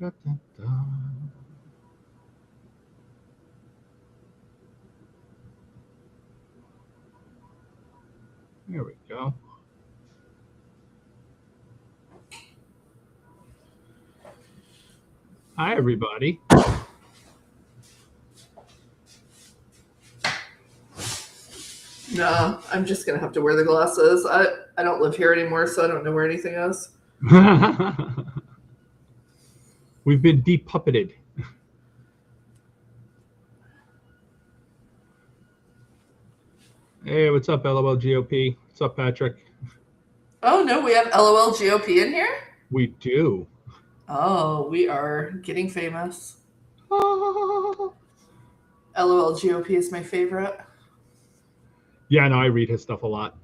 There we go. Hi, everybody. No, I'm just going to have to wear the glasses. I don't live here anymore, so I don't know where anything is. We've been depuppeted. Hey, what's up, LOL GOP? What's up, Patrick? Oh, no, we have LOL GOP in here? We do. Oh, we are getting famous. LOL GOP is my favorite. Yeah, no, I read his stuff a lot.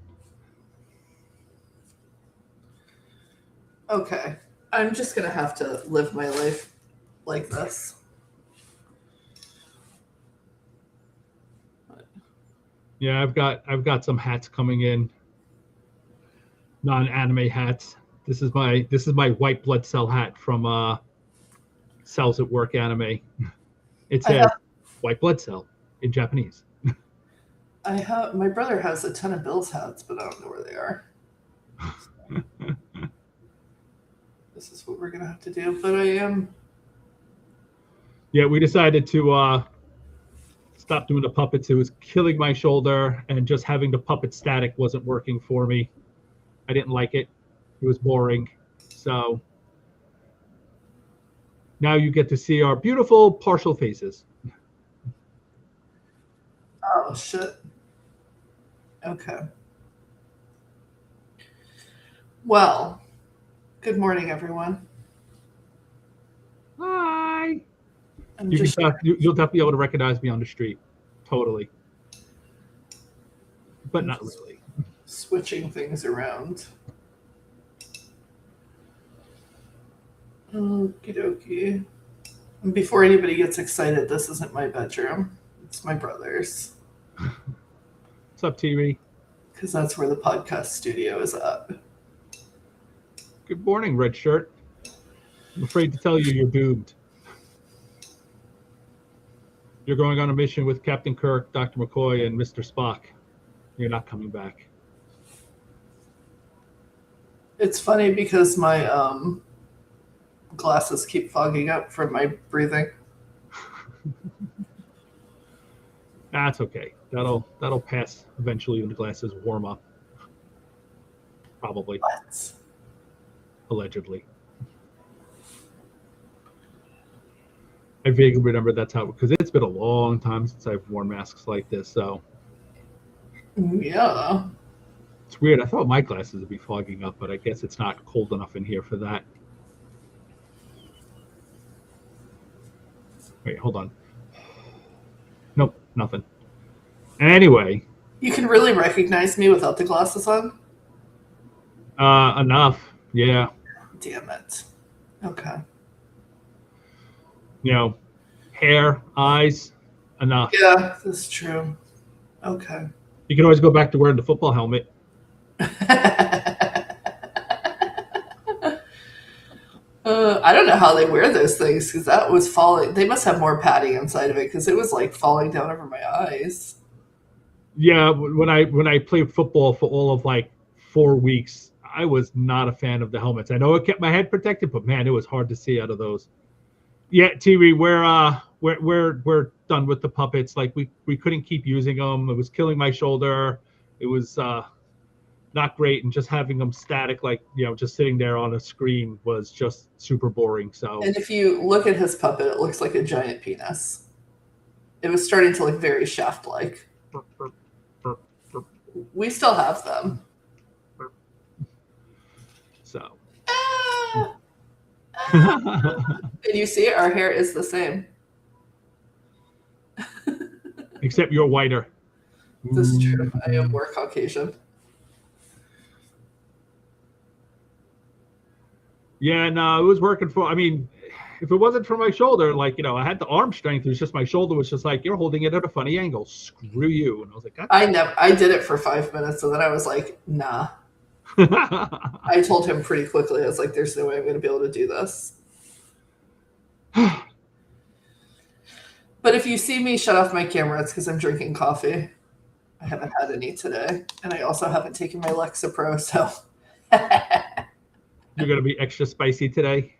Okay, I'm just going to have to live my life like this. Yeah, I've got some hats coming in. Non-anime hats. This is my white blood cell hat from Cells at Work anime. It says white blood cell in Japanese. My brother has a ton of Bill's hats, but I don't know where they are. This is what we're gonna have to do. But I am. Yeah, we decided to stop doing the puppets. It was killing my shoulder, and just having the puppet static wasn't working for me. I didn't like it. It was boring. So now you get to see our beautiful partial faces. Oh, shit. Okay. Well, good morning, everyone. Hi. You'll definitely be able to recognize me on the street. Totally. But not really. Switching things around. Okie dokie. And before anybody gets excited, this isn't my bedroom. It's my brother's. What's up, TV? Because that's where the podcast studio is at. Good morning, Red Shirt. I'm afraid to tell you you're doomed. You're going on a mission with Captain Kirk, Dr. McCoy, and Mr. Spock. You're not coming back. It's funny because my glasses keep fogging up from my breathing. That's okay. That'll pass eventually when the glasses warm up. Probably. What? Allegedly. I vaguely remember that's how, because it's been a long time since I've worn masks like this, so. Yeah. It's weird. I thought my glasses would be fogging up, but I guess it's not cold enough in here for that. Wait, hold on. Nope, nothing. Anyway. You can really recognize me without the glasses on? Enough. Yeah. Damn it. Okay. You know, hair, eyes, enough. Yeah, that's true. Okay. You can always go back to wearing the football helmet. I don't know how they wear those things because that was falling. They must have more padding inside of it because it was like falling down over my eyes. Yeah, when I played football for all of like 4 weeks, I was not a fan of the helmets. I know it kept my head protected, but man, it was hard to see out of those. Yeah, TV, we're done with the puppets. Like we couldn't keep using them. It was killing my shoulder. It was not great, and just having them static, like, you know, just sitting there on a screen was just super boring. So. And if you look at his puppet, it looks like a giant penis. It was starting to look very Shaft-like. We still have them. So. And you see, our hair is the same. Except you're whiter. This is true. I am more Caucasian. Yeah, no, it was working for. I mean, if it wasn't for my shoulder, like, you know, I had the arm strength. It was just my shoulder was just like, you're holding it at a funny angle. Screw you. And I was like, I did it for 5 minutes, and then I was like, nah. I told him pretty quickly. I was like, there's no way I'm going to be able to do this. But if you see me shut off my camera, it's because I'm drinking coffee. I haven't had any today. And I also haven't taken my Lexapro, so. You're going to be extra spicy today?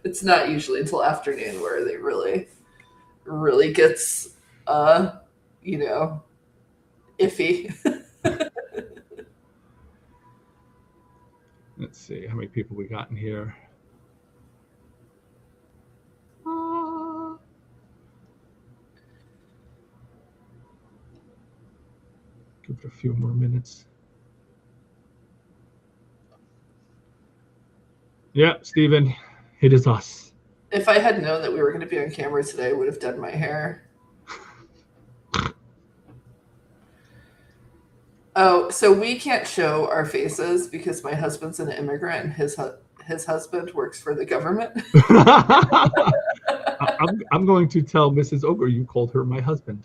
It's not usually until afternoon where they really gets, you know, iffy. Let's see how many people we got in here. Give it a few more minutes. Yeah, Stephen, it is us. If I had known that we were going to be on camera today, I would have done my hair. Oh, so we can't show our faces because my husband's an immigrant and his husband works for the government. I'm going to tell Mrs. Ogre you called her my husband.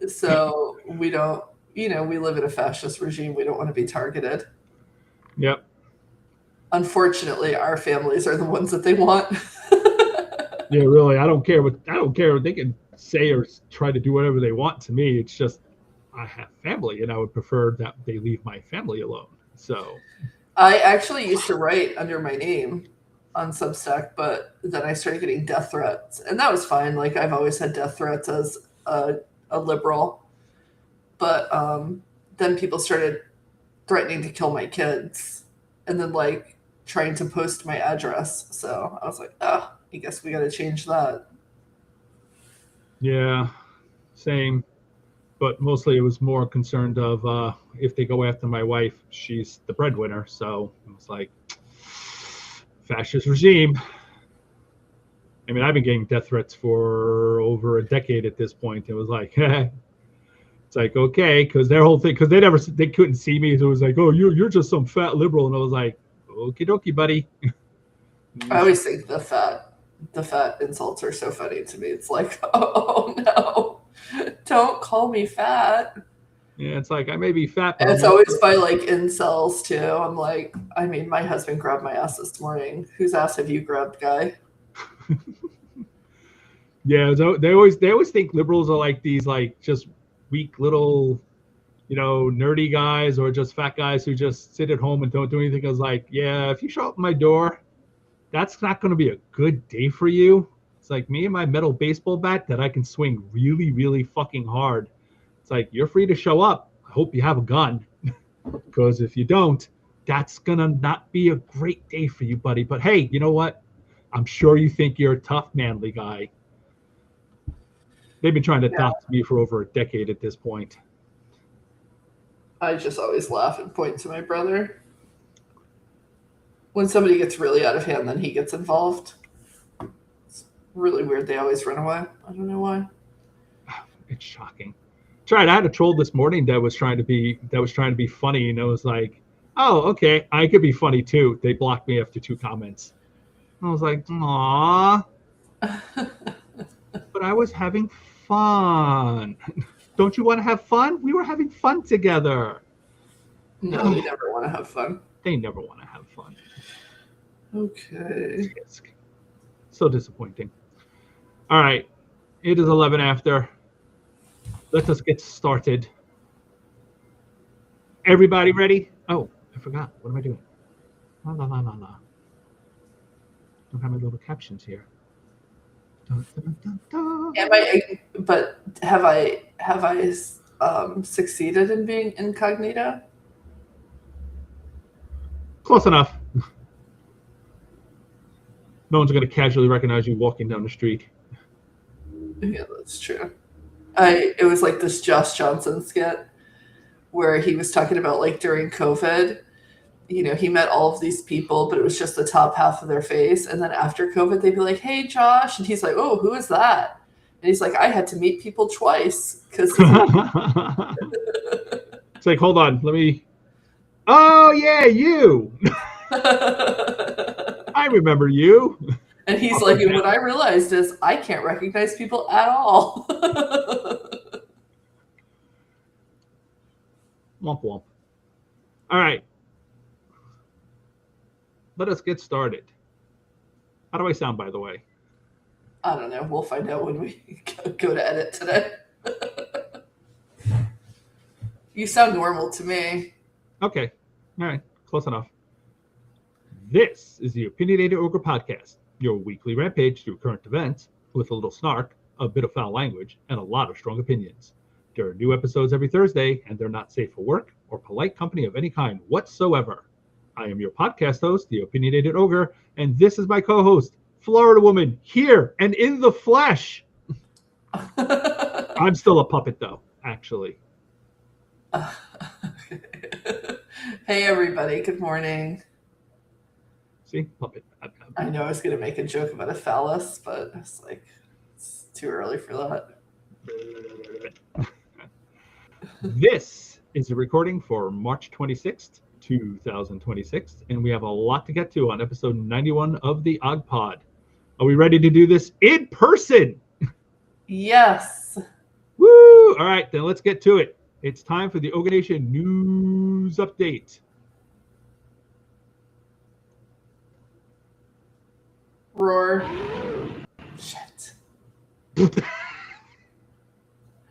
So we don't, we live in a fascist regime. We don't want to be targeted. Yep. Unfortunately, our families are the ones that they want. Yeah, really. I don't care what they can say or try to do whatever they want to me. It's just I have family, and I would prefer that they leave my family alone. So I actually used to write under my name on Substack, but then I started getting death threats, and that was fine. Like I've always had death threats as a liberal, but then people started threatening to kill my kids, and then like trying to post my address. So I was like, I guess we got to change that. Yeah, same. But mostly it was more concerned of if they go after my wife, she's the breadwinner. So it was like fascist regime. I mean, I've been getting death threats for over a decade at this point. It was like, it's like, okay, because their whole thing, because they couldn't see me. So it was like, oh, you're just some fat liberal. And I was like, okie dokie, buddy. I always think the fat insults are so funny to me. It's like, oh no, don't call me fat. Yeah, it's like I may be fat, but and it's always by like incels too. I'm like, I mean, my husband grabbed my ass this morning. Whose ass have you grabbed, guy? Yeah, they always think liberals are like these like just weak little, nerdy guys or just fat guys who just sit at home and don't do anything. I was like, yeah, if you show up at my door, that's not going to be a good day for you. It's like me and my metal baseball bat that I can swing really, really fucking hard. It's like, you're free to show up. I hope you have a gun. Because if you don't, that's going to not be a great day for you, buddy. But hey, you know what? I'm sure you think you're a tough, manly guy. They've been trying to talk to me for over a decade at this point. I just always laugh and point to my brother. When somebody gets really out of hand, then he gets involved. It's really weird. They always run away. I don't know why. It's shocking. Tried. I had a troll this morning that was trying to be funny, and I was like, oh, okay, I could be funny too. They blocked me after 2 comments. I was like, aw. But I was having fun. Don't you want to have fun? We were having fun together. No, they never want to have fun. They never want to have fun. Okay. So disappointing. All right. It is 11 after. Let us get started. Everybody ready? Oh, I forgot. What am I doing? La la la la la. Don't have my little captions here. Dun, dun, dun, dun. But have I succeeded in being incognito? Close enough. No one's going to casually recognize you walking down the street. Yeah, that's true. It was like this Josh Johnson skit where he was talking about like during COVID, he met all of these people, but it was just the top half of their face. And then after COVID, they'd be like, hey, Josh. And he's like, oh, who is that? And he's like, I had to meet people twice. Because it's like, hold on. Let me. Oh, yeah, you. I remember you. And he's like, and what I realized is I can't recognize people at all. Womp womp. All right. Let us get started. How do I sound, by the way? I don't know. We'll find out when we go to edit today. You sound normal to me. Okay. All right. Close enough. This is the Opinionated Ogre Podcast, your weekly rampage through current events with a little snark, a bit of foul language, and a lot of strong opinions. There are new episodes every Thursday, and they're not safe for work or polite company of any kind whatsoever. I am your podcast host, the Opinionated Ogre, and this is my co-host, Florida Woman, here and in the flesh. I'm still a puppet, though, actually. Hey, everybody. Good morning. See? Puppet. I know I was going to make a joke about a phallus, but it's like, it's too early for that. This is a recording for March 26th, 2026, and we have a lot to get to on episode 91 of the Og Pod. Are we ready to do this in person? Yes. Woo! All right, then let's get to it. It's time for the Ogre Nation news update. Roar. Shit.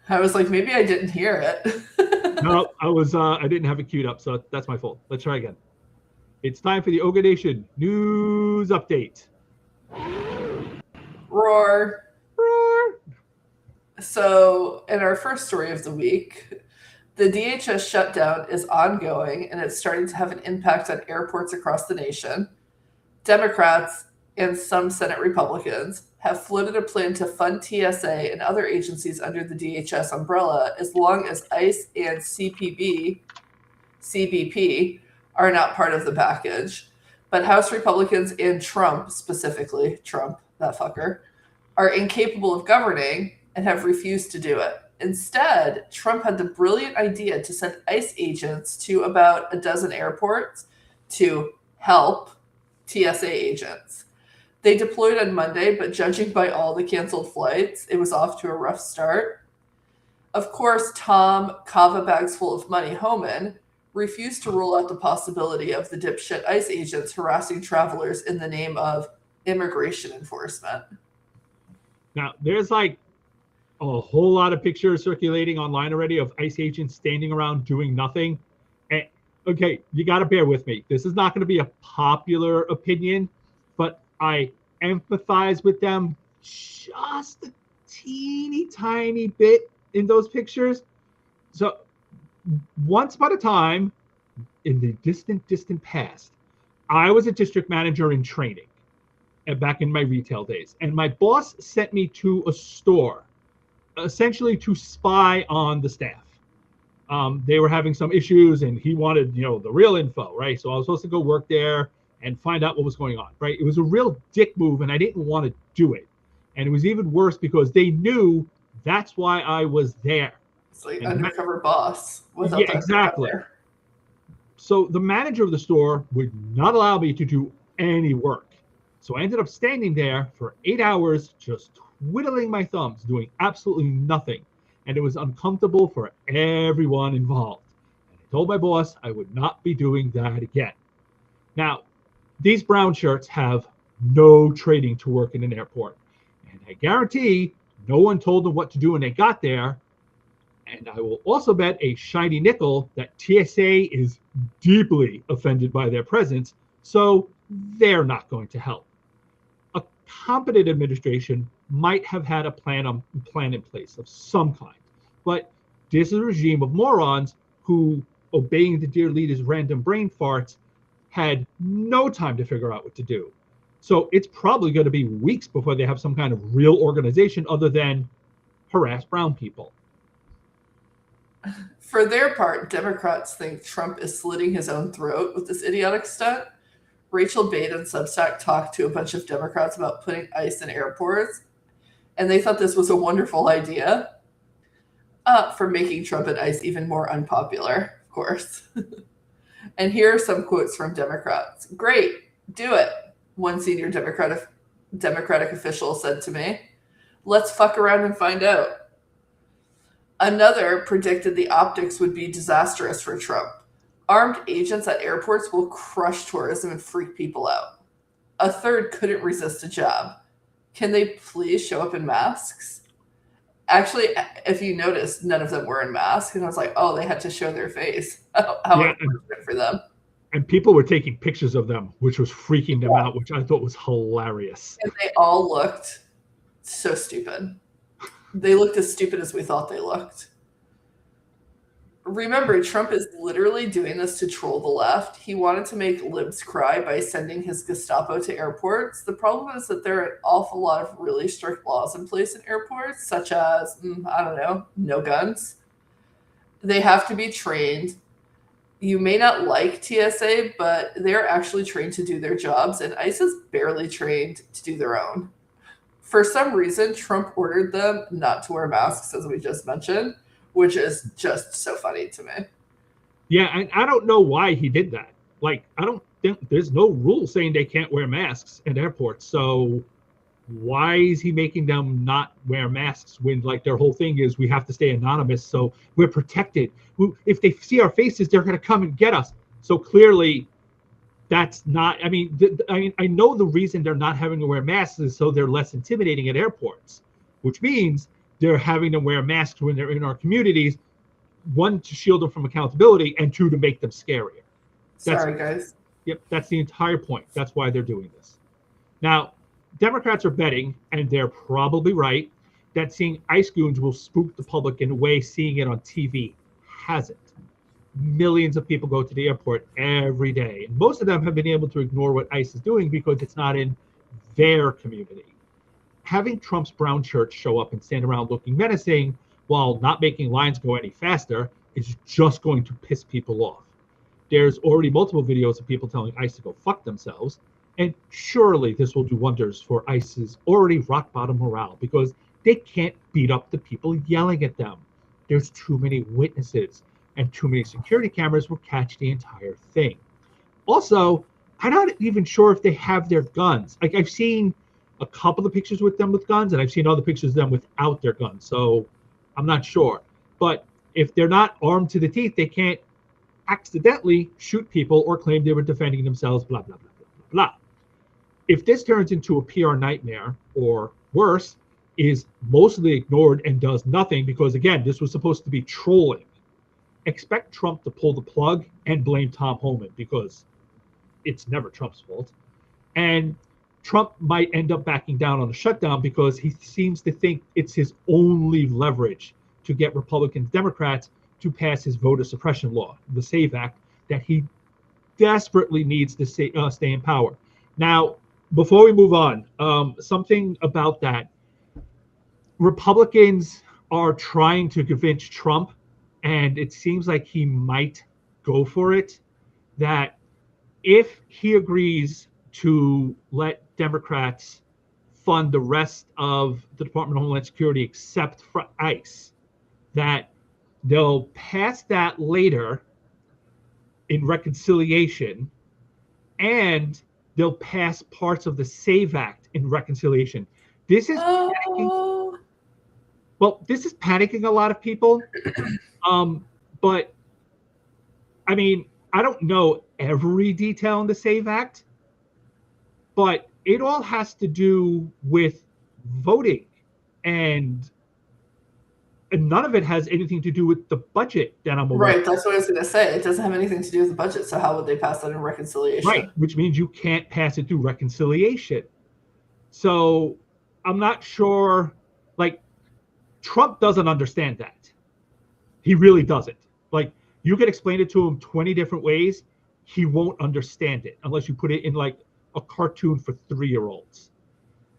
I was like, maybe I didn't hear it. No, I didn't have it queued up, so that's my fault. Let's try again. It's time for the Ogre Nation news update. Roar. Roar. So, in our first story of the week, the DHS shutdown is ongoing and it's starting to have an impact on airports across the nation. Democrats and some Senate Republicans have floated a plan to fund TSA and other agencies under the DHS umbrella as long as ICE and CBP are not part of the package. But House Republicans and Trump, specifically Trump, that fucker, are incapable of governing and have refused to do it. Instead, Trump had the brilliant idea to send ICE agents to about a dozen airports to help TSA agents. They deployed on Monday, but judging by all the canceled flights, it was off to a rough start. Of course, Tom Kava Bags Full of Money Homan refused to rule out the possibility of the dipshit ICE agents harassing travelers in the name of immigration enforcement. Now, there's like a whole lot of pictures circulating online already of ICE agents standing around doing nothing. And, okay, you got to bear with me. This is not going to be a popular opinion, but I empathize with them just a teeny tiny bit in those pictures. So once upon a time, in the distant past, I was a district manager in training back in my retail days. And my boss sent me to a store, essentially to spy on the staff. They were having some issues and he wanted, the real info, right? So I was supposed to go work there and find out what was going on, right? It was a real dick move and I didn't want to do it. And it was even worse because they knew that's why I was there. It's like undercover boss. Yeah, exactly. So the manager of the store would not allow me to do any work. So I ended up standing there for 8 hours, just twiddling my thumbs, doing absolutely nothing. And it was uncomfortable for everyone involved. And I told my boss I would not be doing that again. Now, these brown shirts have no training to work in an airport. And I guarantee no one told them what to do when they got there. And I will also bet a shiny nickel that TSA is deeply offended by their presence, so they're not going to help. A competent administration might have had a plan in place of some kind, but this is a regime of morons who, obeying the dear leader's random brain farts, had no time to figure out what to do. So it's probably going to be weeks before they have some kind of real organization other than harass brown people. For their part, Democrats think Trump is slitting his own throat with this idiotic stunt. Rachel Bate and Substack talked to a bunch of Democrats about putting ICE in airports, and they thought this was a wonderful idea for making Trump and ICE even more unpopular, of course. And here are some quotes from Democrats. "Great, do it," one senior Democratic official said to me. "Let's fuck around and find out." Another predicted the optics would be disastrous for Trump. "Armed agents at airports will crush tourism and freak people out." A third couldn't resist a jab. Can they please show up in masks? Actually, if you notice, none of them were in masks, and I was like, oh, they had to show their face. How Yeah, unfortunate for them. and people were taking pictures of them, which was freaking them out, which I thought was hilarious. And they all looked so stupid. They looked as stupid as we thought they looked. Remember, Trump is literally doing this to troll the left. He wanted to make libs cry by sending his Gestapo to airports. The problem is that there are an awful lot of really strict laws in place in airports, such as, I don't know, no guns. They have to be trained. You may not like TSA, but they're actually trained to do their jobs, and ICE is barely trained to do their own. For some reason, Trump ordered them not to wear masks, as we just mentioned, which is just so funny to me. Yeah, and I don't know why he did that. Like, I don't think there's no rule saying they can't wear masks at airports. So why is he making them not wear masks when, like, their whole thing is we have to stay anonymous, so we're protected. If they see our faces, they're going to come and get us. So clearly, that's not. I mean, I know the reason they're not having to wear masks is so they're less intimidating at airports, which means they're having to wear masks when they're in our communities. One, to shield them from accountability, and two, to make them scarier. Sorry, guys. Yep, that's the entire point. That's why they're doing this. Now, Democrats are betting, and they're probably right, that seeing ICE goons will spook the public in a way seeing it on TV hasn't. Millions of people go to the airport every day, and most of them have been able to ignore what ICE is doing because it's not in their community. Having Trump's brown shirts show up and stand around looking menacing while not making lines go any faster is just going to piss people off. There's already multiple videos of people telling ICE to go fuck themselves, and surely this will do wonders for ICE's already rock bottom morale because they can't beat up the people yelling at them. There's too many witnesses, and too many security cameras will catch the entire thing. Also, I'm not even sure if they have their guns. Like, I've seen a couple of pictures with them with guns, and I've seen other pictures of them without their guns. So I'm not sure. But if they're not armed to the teeth, they can't accidentally shoot people or claim they were defending themselves, blah, blah, blah, blah, blah, blah. If this turns into a PR nightmare, or worse, is mostly ignored and does nothing because, again, this was supposed to be trolling, expect Trump to pull the plug and blame Tom Homan because it's never Trump's fault. And Trump might end up backing down on the shutdown because he seems to think it's his only leverage to get Republicans, Democrats to pass his voter suppression law, the SAVE Act, that he desperately needs to stay in power. Now, before we move on, something about that. Republicans are trying to convince Trump, and it seems like he might go for it, that if he agrees to let Democrats fund the rest of the Department of Homeland Security except for ICE, that they'll pass that later in reconciliation, and they'll pass parts of the SAVE Act in reconciliation. This is this is panicking a lot of people. But I mean, I don't know every detail in the SAVE Act, but it all has to do with voting, and none of it has anything to do with the budget that I'm aware of. Right, that's what I was going to say. It doesn't have anything to do with the budget, so how would they pass that in reconciliation? Right, which means you can't pass it through reconciliation. So I'm not sure, like, Trump doesn't understand that. He really doesn't. Like, you can explain it to him 20 different ways. He won't understand it unless you put it in like a cartoon for 3-year-olds.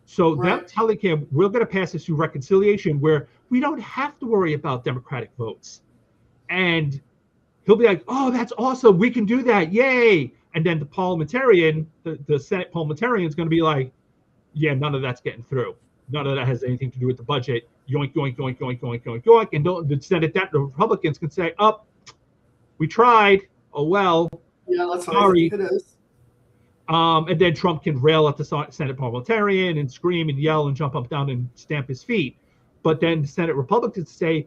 So them telling him, we're going to pass this through reconciliation where we don't have to worry about Democratic votes. And he'll be like, oh, that's awesome. We can do that. Yay. And then the parliamentarian, the Senate parliamentarian is going to be like, yeah, none of that's getting through. None of that has anything to do with the budget. Yoink, yoink, yoink, yoink, yoink, yoink, yoink. And the Senate, the Republicans can say, oh, we tried. Oh, well. Yeah, that's what I think it is. And then Trump can rail at the Senate parliamentarian and scream and yell and jump up, down and stamp his feet. But then the Senate Republicans say,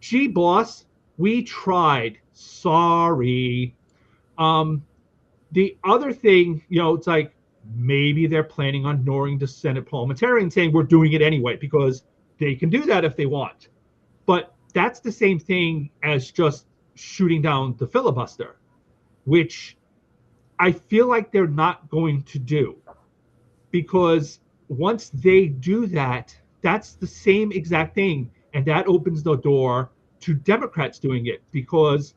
gee, boss, we tried. Sorry. The other thing, it's like, Maybe they're planning on ignoring the Senate parliamentarian saying we're doing it anyway because they can do that if they want. But that's the same thing as just shooting down the filibuster, which I feel like they're not going to do, because once they do that, that's the same exact thing. And that opens the door to Democrats doing it, because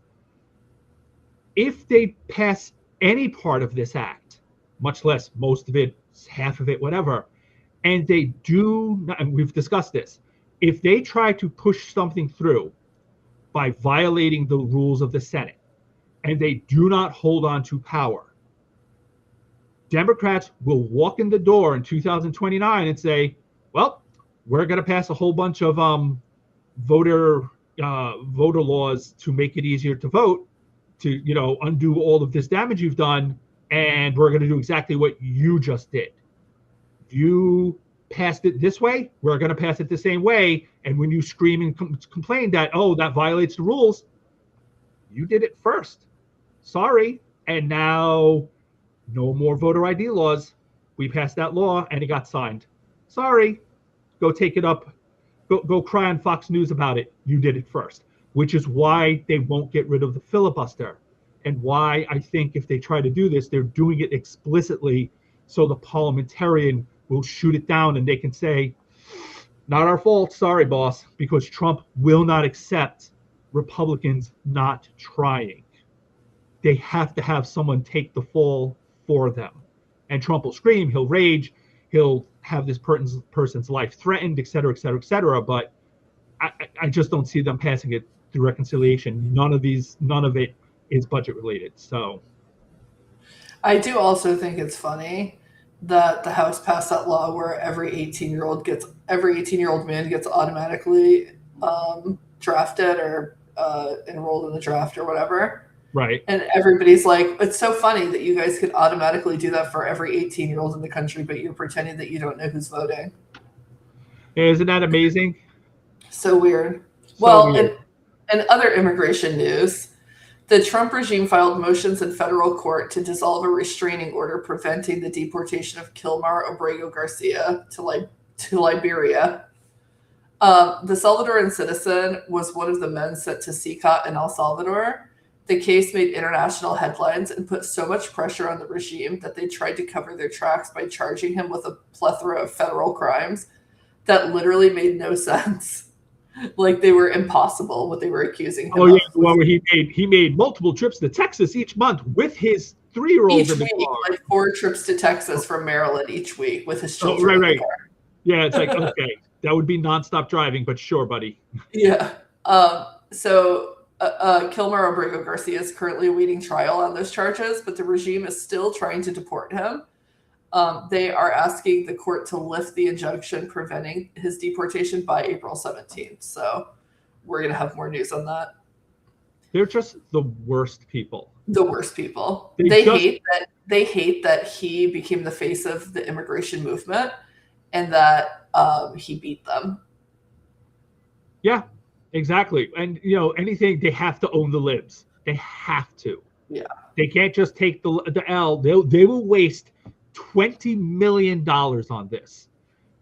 if they pass any part of this act, much less most of it, half of it, whatever, and they do not, and we've discussed this, if they try to push something through by violating the rules of the Senate and they do not hold on to power, Democrats will walk in the door in 2029 and say, well, we're going to pass a whole bunch of voter laws to make it easier to vote, to undo all of this damage you've done, and we're going to do exactly what you just did. You passed it this way, we're going to pass it the same way. And when you scream and complain that, oh, that violates the rules, you did it first. Sorry. And now no more voter ID laws. We passed that law and it got signed. Sorry. Go take it up. Go cry on Fox News about it. You did it first, which is why they won't get rid of the filibuster, and why I think if they try to do this, they're doing it explicitly so the parliamentarian will shoot it down and they can say, not our fault, sorry, boss, because Trump will not accept Republicans not trying. They have to have someone take the fall for them. And Trump will scream, he'll rage, he'll have this person's life threatened, et cetera, et cetera, et cetera. But I just don't see them passing it through reconciliation. None of it is budget related. So I do also think it's funny that the House passed that law where every 18-year-old man gets automatically drafted or enrolled in the draft or whatever. Right. And everybody's like, it's so funny that you guys could automatically do that for every 18-year-old in the country, but you're pretending that you don't know who's voting. Isn't that amazing? So weird. Weird. In other immigration news, the Trump regime filed motions in federal court to dissolve a restraining order preventing the deportation of Kilmar Abrego Garcia to Liberia. The Salvadoran citizen was one of the men sent to CICOT in El Salvador. The case made international headlines and put so much pressure on the regime that they tried to cover their tracks by charging him with a plethora of federal crimes that literally made no sense. Like, they were impossible, what they were accusing him of. Oh, yeah, the one where he made multiple trips to Texas each month with his 3-year-old. Each week, like 4 trips to Texas from Maryland each week with his children. Oh, right. Yeah, it's like, okay, that would be nonstop driving, but sure, buddy. Yeah. So Kilmar Abrego Garcia is currently awaiting trial on those charges, but the regime is still trying to deport him. They are asking the court to lift the injunction preventing his deportation by April 17th. So we're going to have more news on that. They're just the worst people. The worst people. They hate that he became the face of the immigration movement and that he beat them. Yeah, exactly. And, anything, they have to own the libs. They have to. Yeah. They can't just take the L. They will waste $20 million on this.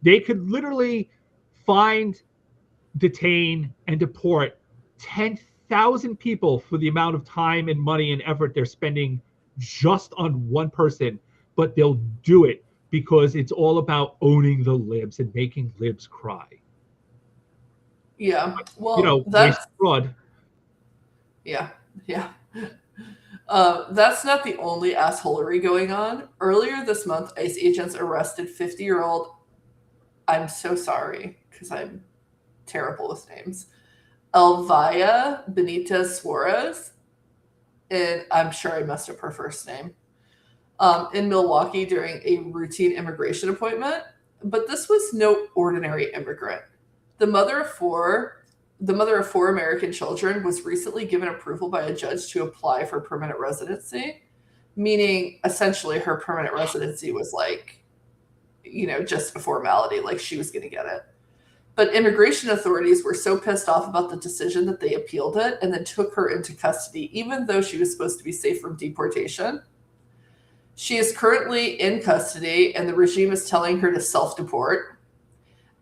They could literally find, detain, and deport 10,000 people for the amount of time and money and effort they're spending just on one person, but they'll do it because it's all about owning the libs and making libs cry. Yeah, well, that's fraud. Yeah. That's not the only assholery going on. Earlier this month, ICE agents arrested 50-year-old, I'm so sorry because I'm terrible with names, Elvia Benitez Suarez, and I'm sure I messed up her first name, in Milwaukee during a routine immigration appointment. But this was no ordinary immigrant. The mother of four American children was recently given approval by a judge to apply for permanent residency, meaning essentially her permanent residency was like, just a formality, like she was going to get it. But immigration authorities were so pissed off about the decision that they appealed it and then took her into custody, even though she was supposed to be safe from deportation. She is currently in custody, and the regime is telling her to self-deport.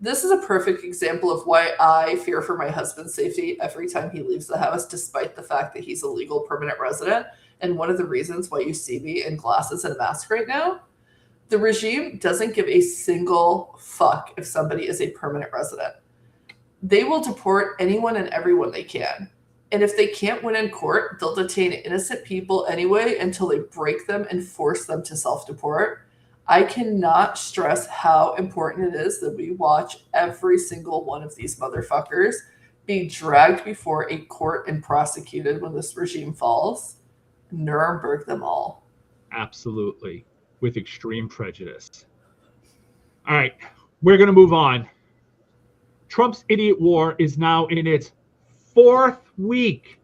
This is a perfect example of why I fear for my husband's safety every time he leaves the house, despite the fact that he's a legal permanent resident. And one of the reasons why you see me in glasses and mask right now, the regime doesn't give a single fuck if somebody is a permanent resident. They will deport anyone and everyone they can. And if they can't win in court, they'll detain innocent people anyway until they break them and force them to self-deport. I cannot stress how important it is that we watch every single one of these motherfuckers be dragged before a court and prosecuted when this regime falls. Nuremberg them all. Absolutely. With extreme prejudice. All right, we're going to move on. Trump's idiot war is now in its fourth week.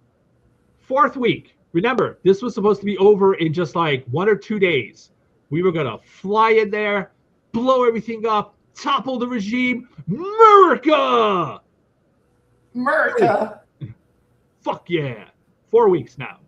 Fourth week. Remember, this was supposed to be over in just like 1 or 2 days. We were going to fly in there, blow everything up, topple the regime. America! America! Fuck yeah. 4 weeks now.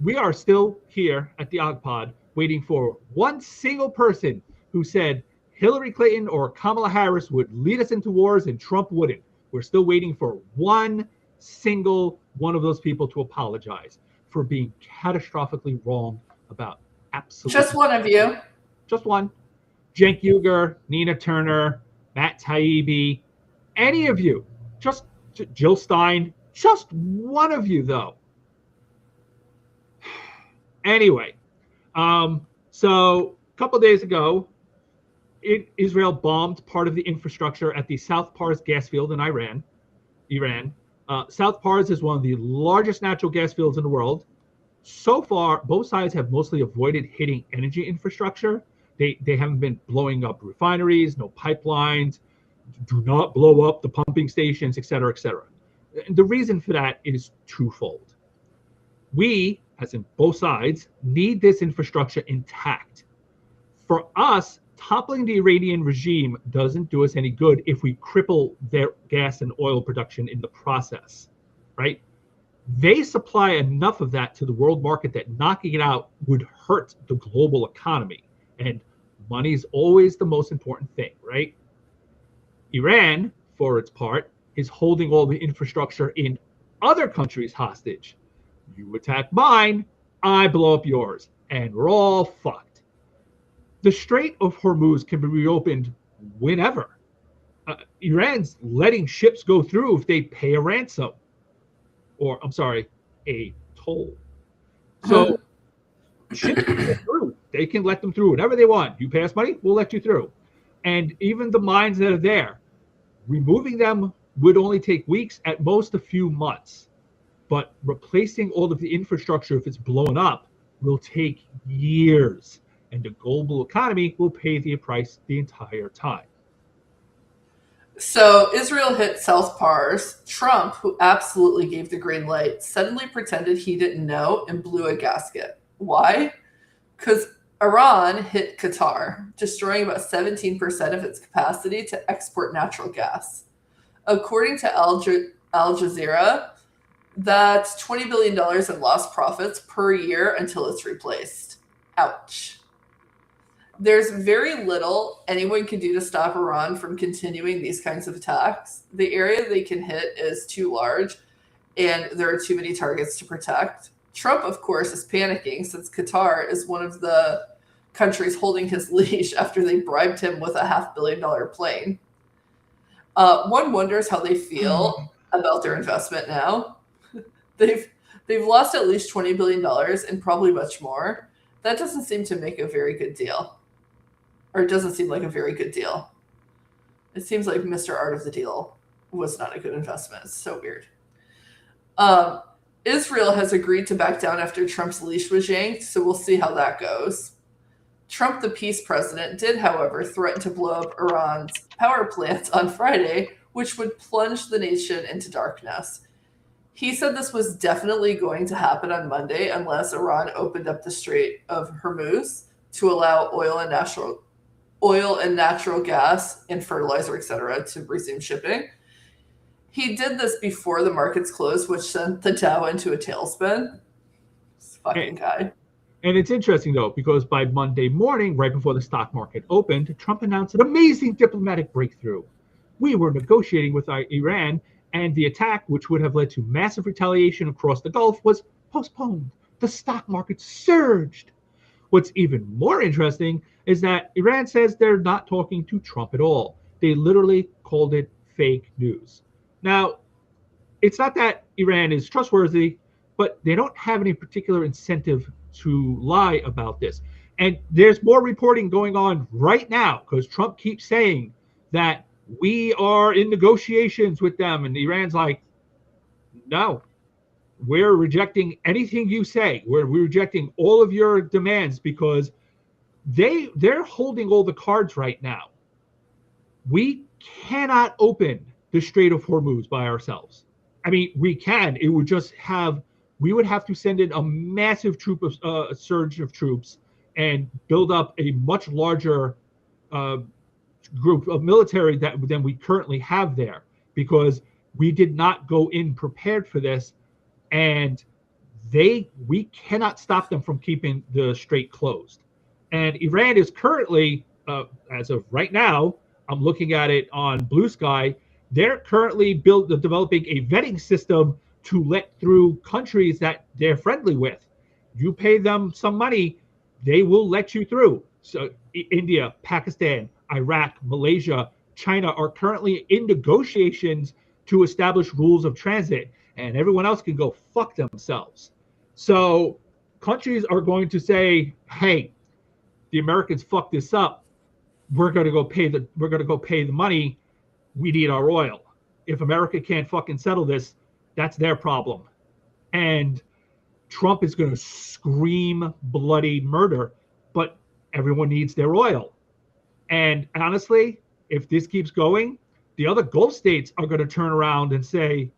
We are still here at the Ogpod waiting for one single person who said Hillary Clinton or Kamala Harris would lead us into wars and Trump wouldn't. We're still waiting for one single one of those people to apologize for being catastrophically wrong about absolutely. Just one of you. Just one. Cenk Uygur, Nina Turner, Matt Taibbi, any of you. Just Jill Stein. Just one of you, though. Anyway, so a couple days ago, Israel bombed part of the infrastructure at the South Pars gas field in Iran. South Pars is one of the largest natural gas fields in the world. So far, both sides have mostly avoided hitting energy infrastructure. They haven't been blowing up refineries, no pipelines, do not blow up the pumping stations, et cetera, et cetera. The reason for that is twofold. We, as in both sides, need this infrastructure intact. For us, toppling the Iranian regime doesn't do us any good if we cripple their gas and oil production in the process, right? They supply enough of that to the world market that knocking it out would hurt the global economy. And money is always the most important thing, right? Iran, for its part, is holding all the infrastructure in other countries hostage. You attack mine, I blow up yours, and we're all fucked. The Strait of Hormuz can be reopened whenever. Iran's letting ships go through if they pay a ransom. Or, I'm sorry, a toll. So ships can go through. They can let them through whenever they want. You pay us money, we'll let you through. And even the mines that are there, removing them would only take weeks, at most a few months. But replacing all of the infrastructure, if it's blown up, will take years. And the global economy will pay the price the entire time. So Israel hit South Pars. Trump, who absolutely gave the green light, suddenly pretended he didn't know and blew a gasket. Why? Because Iran hit Qatar, destroying about 17% of its capacity to export natural gas. According to Al Jazeera, that's $20 billion in lost profits per year until it's replaced. Ouch. There's very little anyone can do to stop Iran from continuing these kinds of attacks. The area they can hit is too large, and there are too many targets to protect. Trump, of course, is panicking since Qatar is one of the countries holding his leash after they bribed him with a $500 million plane. One wonders how they feel about their investment now. They've lost at least $20 billion and probably much more. That doesn't seem to make a very good deal. Or it doesn't seem like a very good deal. It seems like Mr. Art of the Deal was not a good investment. It's so weird. Israel has agreed to back down after Trump's leash was yanked, so we'll see how that goes. Trump, the peace president, did, however, threaten to blow up Iran's power plants on Friday, which would plunge the nation into darkness. He said this was definitely going to happen on Monday unless Iran opened up the Strait of Hormuz to allow oil and natural gas and fertilizer, etc., to resume shipping. He did this before the markets closed, which sent the Dow into a tailspin. This fucking guy. And it's interesting, though, because by Monday morning, right before the stock market opened, Trump announced an amazing diplomatic breakthrough. We were negotiating with Iran, and the attack, which would have led to massive retaliation across the Gulf, was postponed. The stock market surged. What's even more interesting is that Iran says they're not talking to Trump at all. They literally called it fake news. Now, it's not that Iran is trustworthy, but they don't have any particular incentive to lie about this. And there's more reporting going on right now because Trump keeps saying that we are in negotiations with them. And Iran's like, no, we're rejecting anything you say. We're rejecting all of your demands because they're holding all the cards right now. We cannot open the Strait of Hormuz by ourselves. I mean, we can. It would just have, we would have to send in a massive surge of troops and build up a much larger uh, group of military than we currently have there because we did not go in prepared for this. And we cannot stop them from keeping the strait closed. And Iran is currently, as of right now, I'm looking at it on Blue Sky. They're currently developing a vetting system to let through countries that they're friendly with. You pay them some money, they will let you through. So India, Pakistan, Iraq, Malaysia, China are currently in negotiations to establish rules of transit, and everyone else can go fuck themselves. So countries are going to say, "Hey, the Americans fucked this up. We're going to go pay the money. We need our oil. If America can't fucking settle this, that's their problem." And Trump is going to scream bloody murder, but everyone needs their oil. And honestly, if this keeps going, the other Gulf states are going to turn around and say,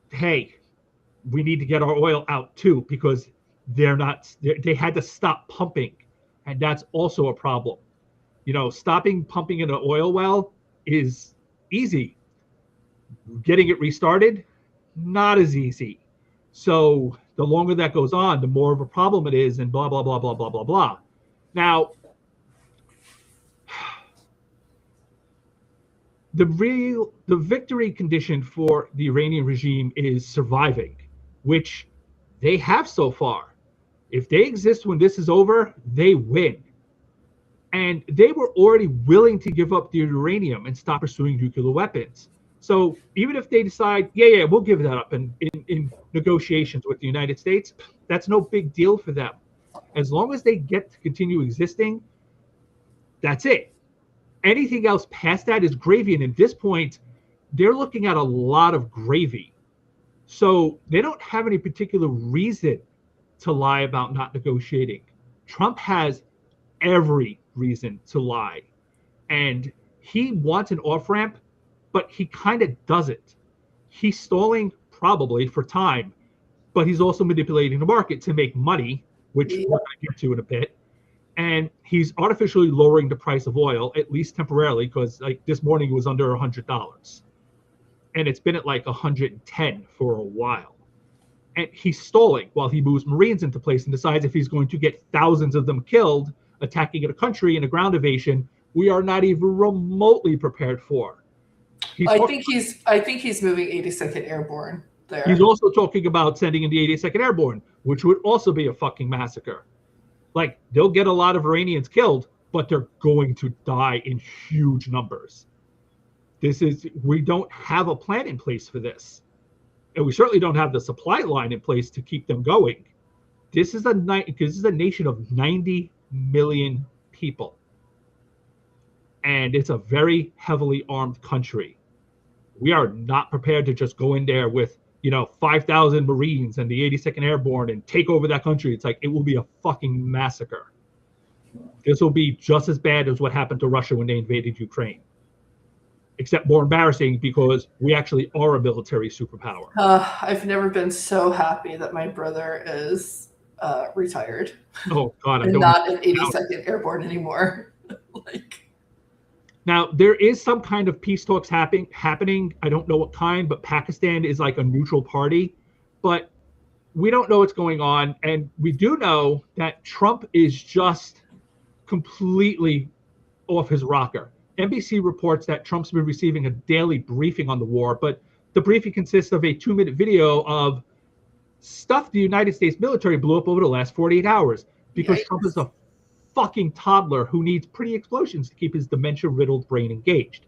"Hey, we need to get our oil out too," because they had to stop pumping, and that's also a problem. Stopping pumping in an oil well is easy. Getting it restarted, not as easy. So the longer that goes on, the more of a problem it is, and blah blah blah blah blah blah blah. Now, the victory condition for the Iranian regime is surviving, which they have so far. If they exist when this is over, they win. And they were already willing to give up the uranium and stop pursuing nuclear weapons. So even if they decide, yeah, we'll give that up in negotiations with the United States, that's no big deal for them. As long as they get to continue existing, that's it. Anything else past that is gravy. And at this point, they're looking at a lot of gravy. So they don't have any particular reason to lie about not negotiating. Trump has every reason to lie. And he wants an off-ramp, but he kind of doesn't. He's stalling probably for time, but he's also manipulating the market to make money, which we're going to get to in a bit. And he's artificially lowering the price of oil, at least temporarily, because like this morning it was under $100. And it's been at like 110 for a while. And he's stalling while he moves Marines into place and decides if he's going to get thousands of them killed attacking a country in a ground invasion we are not even remotely prepared for. I think he's moving 82nd Airborne there. He's also talking about sending in the 82nd Airborne, which would also be a fucking massacre. Like, they'll get a lot of Iranians killed, but they're going to die in huge numbers. We don't have a plan in place for this. And we certainly don't have the supply line in place to keep them going. This is a nation of 90 million people. And it's a very heavily armed country. We are not prepared to just go in there with, 5,000 Marines and the 82nd Airborne and take over that country. It's like, it will be a fucking massacre. This will be just as bad as what happened to Russia when they invaded Ukraine. Except more embarrassing because we actually are a military superpower. I've never been so happy that my brother is retired. Oh God, and not an 82nd Airborne anymore. Now there is some kind of peace talks happening. I don't know what kind, but Pakistan is like a neutral party. But we don't know what's going on. And we do know that Trump is just completely off his rocker. NBC reports that Trump's been receiving a daily briefing on the war, but the briefing consists of a 2-minute video of stuff the United States military blew up over the last 48 hours because Yikes. Trump is a fucking toddler who needs pretty explosions to keep his dementia-riddled brain engaged.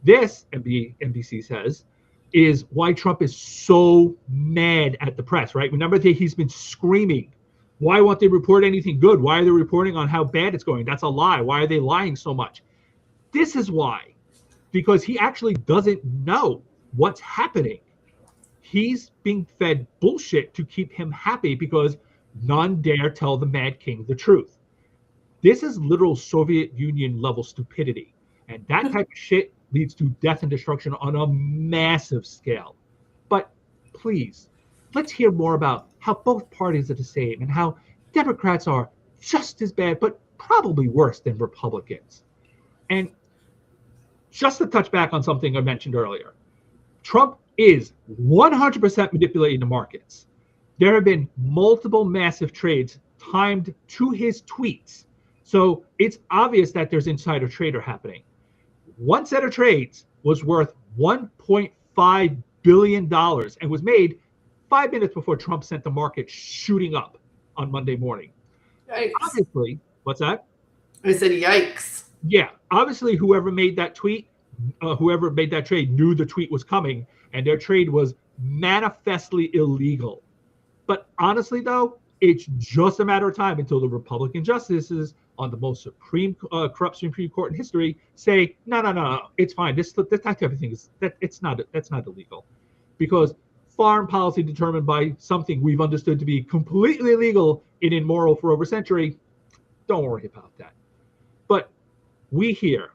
This, NBC says, is why Trump is so mad at the press, right? Remember that he's been screaming, why won't they report anything good? Why are they reporting on how bad it's going? That's a lie. Why are they lying so much? This is why. Because he actually doesn't know what's happening. He's being fed bullshit to keep him happy because none dare tell the Mad King the truth. This is literal Soviet Union level stupidity. And that type of shit leads to death and destruction on a massive scale. But please, let's hear more about how both parties are the same and how Democrats are just as bad, but probably worse than Republicans. And just to touch back on something I mentioned earlier, Trump is 100% manipulating the markets. There have been multiple massive trades timed to his tweets. So it's obvious that there's insider trader happening. One set of trades was worth $1.5 billion and was made 5 minutes before Trump sent the market shooting up on Monday morning. Yikes. Obviously, what's that? I said yikes. Yeah, obviously whoever made that trade knew the tweet was coming, and their trade was manifestly illegal. But honestly, though, it's just a matter of time until the Republican justices on the most corrupt Supreme Court in history say, no, it's fine. This type of thing that's not illegal, because foreign policy determined by something we've understood to be completely illegal and immoral for over a century. Don't worry about that. But we here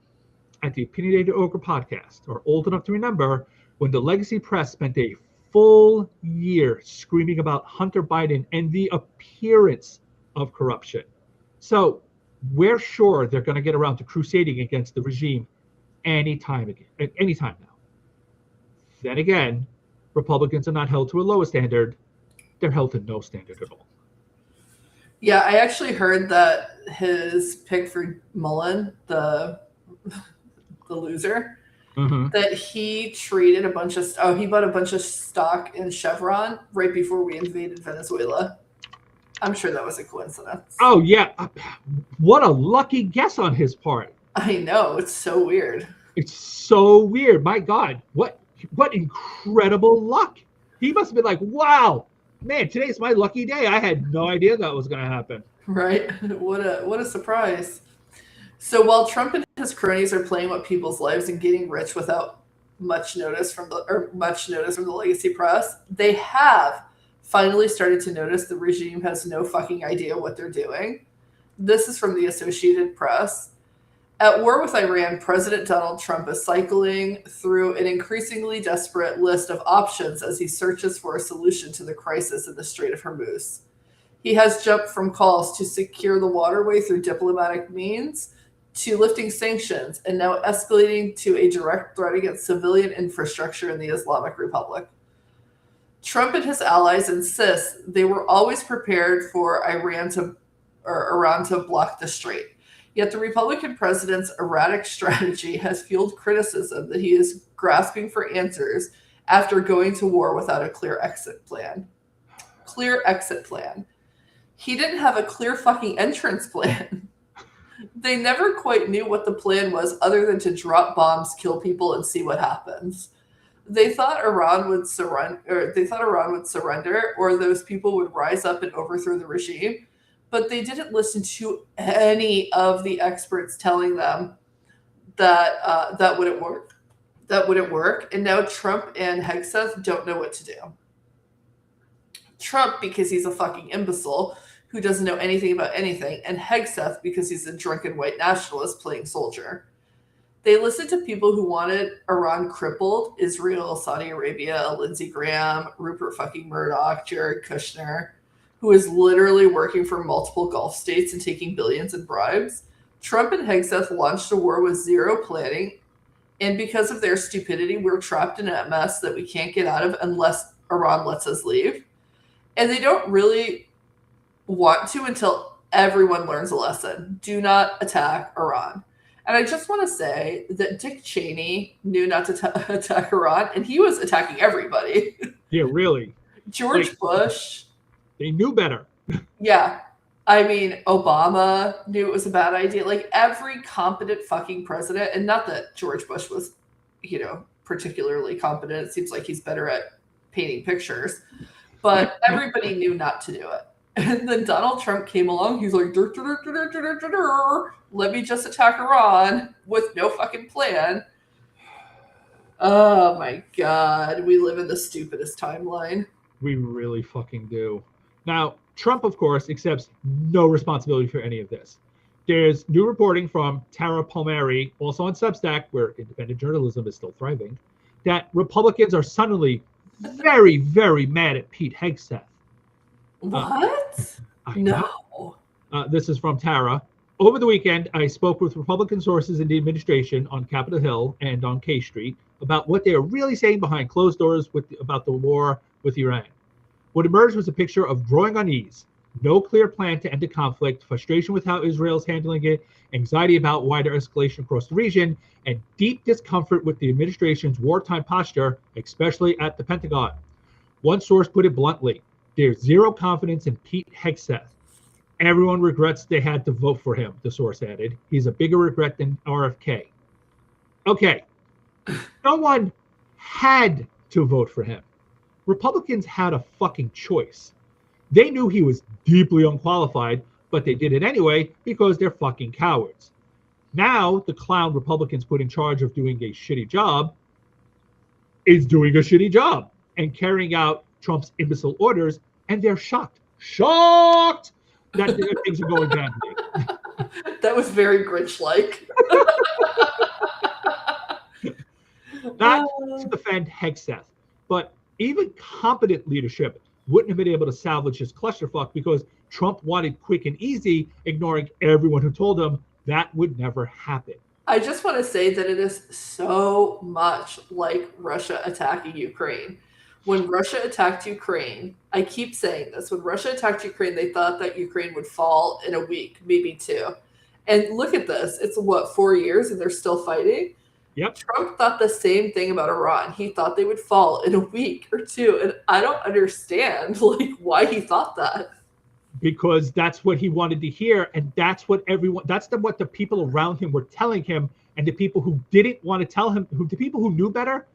at the Opinionated Ogre podcast are old enough to remember when the legacy press spent a full year screaming about Hunter Biden and the appearance of corruption. So we're sure they're going to get around to crusading against the regime anytime now. Then again, Republicans are not held to a lower standard. They're held to no standard at all. Yeah, I actually heard that his pick for Mullen, the loser, that he traded he bought a bunch of stock in Chevron right before we invaded Venezuela. I'm sure that was a coincidence. Oh, yeah. What a lucky guess on his part. I know. It's so weird. It's so weird. My God. What incredible luck. He must have been like, wow, man, today's my lucky day. I had no idea that was going to happen. Right. What a surprise. So while Trump and his cronies are playing with people's lives and getting rich without much notice from the legacy press, they have finally started to notice the regime has no fucking idea what they're doing. This is from the Associated Press. At war with Iran, President Donald Trump is cycling through an increasingly desperate list of options as he searches for a solution to the crisis in the Strait of Hormuz. He has jumped from calls to secure the waterway through diplomatic means to lifting sanctions and now escalating to a direct threat against civilian infrastructure in the Islamic Republic. Trump and his allies insist they were always prepared for Iran to block the strait. Yet the Republican president's erratic strategy has fueled criticism that he is grasping for answers after going to war without a clear exit plan. He didn't have a clear fucking entrance plan. They never quite knew what the plan was other than to drop bombs, kill people, and see what happens. They thought Iran would surrender, or those people would rise up and overthrow the regime. But they didn't listen to any of the experts telling them that that wouldn't work. And now Trump and Hegseth don't know what to do. Trump, because he's a fucking imbecile who doesn't know anything about anything, and Hegseth, because he's a drunken white nationalist playing soldier. They listened to people who wanted Iran crippled, Israel, Saudi Arabia, Lindsey Graham, Rupert fucking Murdoch, Jared Kushner, who is literally working for multiple Gulf states and taking billions in bribes. Trump and Hegseth launched a war with zero planning, and because of their stupidity, we're trapped in a mess that we can't get out of unless Iran lets us leave. And they don't really want to until everyone learns a lesson. Do not attack Iran. And I just want to say that Dick Cheney knew not to attack Iran, and he was attacking everybody. Yeah, really. George Bush, They knew better. yeah. I mean, Obama knew it was a bad idea. Like every competent fucking president, and not that George Bush was, particularly competent. It seems like he's better at painting pictures, but everybody knew not to do it. And then Donald Trump came along. He's like, dur, dur, dur, dur, dur, dur, dur, let me just attack Iran with no fucking plan. Oh my God. We live in the stupidest timeline. We really fucking do. Now, Trump, of course, accepts no responsibility for any of this. There's new reporting from Tara Palmieri, also on Substack, where independent journalism is still thriving, that Republicans are suddenly very, very mad at Pete Hegseth. What? No. This is from Tara. Over the weekend, I spoke with Republican sources in the administration on Capitol Hill and on K Street about what they are really saying behind closed doors about the war with Iran. What emerged was a picture of growing unease, no clear plan to end the conflict, frustration with how Israel is handling it, anxiety about wider escalation across the region, and deep discomfort with the administration's wartime posture, especially at the Pentagon. One source put it bluntly, there's zero confidence in Pete Hegseth. Everyone regrets they had to vote for him, the source added. He's a bigger regret than RFK. Okay, no one had to vote for him. Republicans had a fucking choice. They knew he was deeply unqualified, but they did it anyway because they're fucking cowards. Now, the clown Republicans put in charge of doing a shitty job is doing a shitty job and carrying out Trump's imbecile orders, and they're shocked that things are going badly. That was very Grinch-like. Not to defend Hegseth, but even competent leadership wouldn't have been able to salvage his clusterfuck because Trump wanted quick and easy, ignoring everyone who told him that would never happen. I just want to say that it is so much like Russia attacking Ukraine. When Russia attacked Ukraine, I keep saying this, when Russia attacked Ukraine, they thought that Ukraine would fall in a week, maybe 2. And look at this. It's 4 years and they're still fighting? Yep. Trump thought the same thing about Iran. He thought they would fall in a week or 2. And I don't understand why he thought that. Because that's what he wanted to hear. And that's what what the people around him were telling him. And the people who didn't want to tell him, the people who knew better,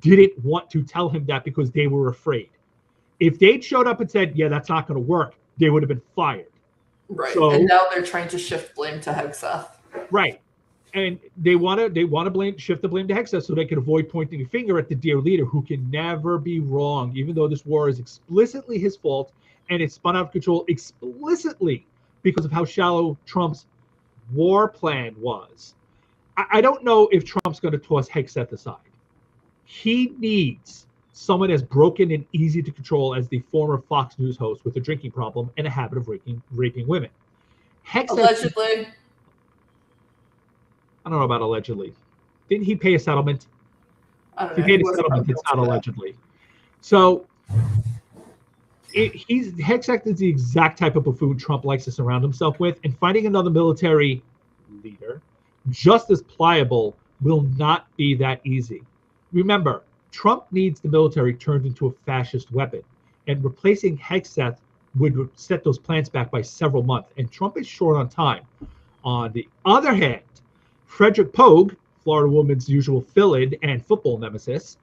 didn't want to tell him that because they were afraid. If they'd showed up and said, yeah, that's not going to work, they would have been fired. Right. So, and now they're trying to shift blame to Hegseth. Right. And they want to shift the blame to Hegseth so they can avoid pointing a finger at the dear leader who can never be wrong, even though this war is explicitly his fault and it's spun out of control explicitly because of how shallow Trump's war plan was. I don't know if Trump's going to toss Hegseth aside. He needs someone as broken and easy to control as the former Fox News host with a drinking problem and a habit of raping women. Hegseth, allegedly. I don't know about allegedly. Didn't he pay a settlement? I don't know. He paid a settlement. It's not allegedly. So Hegseth is the exact type of buffoon Trump likes to surround himself with, and finding another military leader just as pliable will not be that easy. Remember, Trump needs the military turned into a fascist weapon, and replacing Hegseth would set those plans back by several months, and Trump is short on time. On the other hand, Frederick Pogue, Florida Woman's usual fill-in and football nemesis,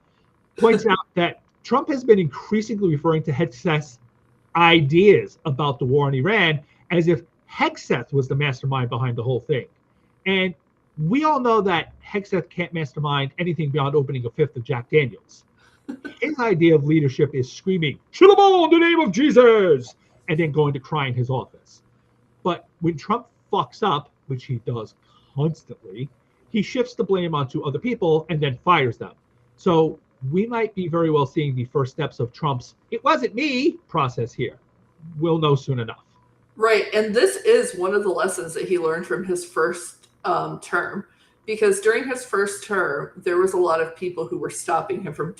points out that Trump has been increasingly referring to Hegseth's ideas about the war in Iran as if Hegseth was the mastermind behind the whole thing. And we all know that Hegseth can't mastermind anything beyond opening a fifth of Jack Daniels. His idea of leadership is screaming, kill them all in the name of Jesus, and then going to cry in his office. But when Trump fucks up, which he does constantly, he shifts the blame onto other people and then fires them. So we might be very well seeing the first steps of Trump's "it wasn't me" process here. We'll know soon enough. Right. And this is one of the lessons that he learned from his first term, because during his first term, there was a lot of people who were stopping him from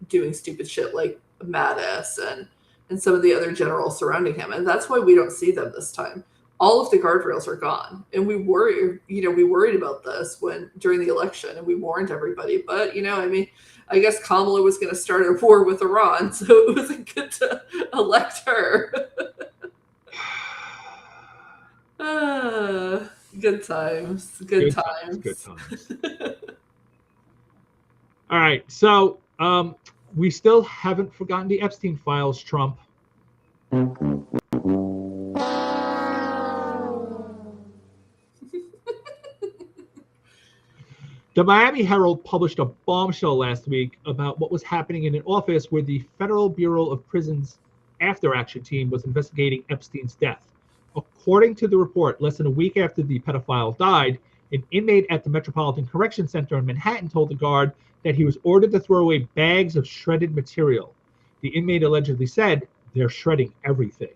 doing stupid shit like Mattis and and some of the other generals surrounding him. And that's why we don't see them this time. All of the guardrails are gone. And we worried about this during the election, and we warned everybody. But, I guess Kamala was going to start a war with Iran, so it wasn't good to elect her. Good times. Good times. All right. So we still haven't forgotten the Epstein files, Trump. The Miami Herald published a bombshell last week about what was happening in an office where the Federal Bureau of Prisons After Action Team was investigating Epstein's death. According to the report, less than a week after the pedophile died, an inmate at the Metropolitan Correction Center in Manhattan told the guard that he was ordered to throw away bags of shredded material. The inmate allegedly said, "They're shredding everything."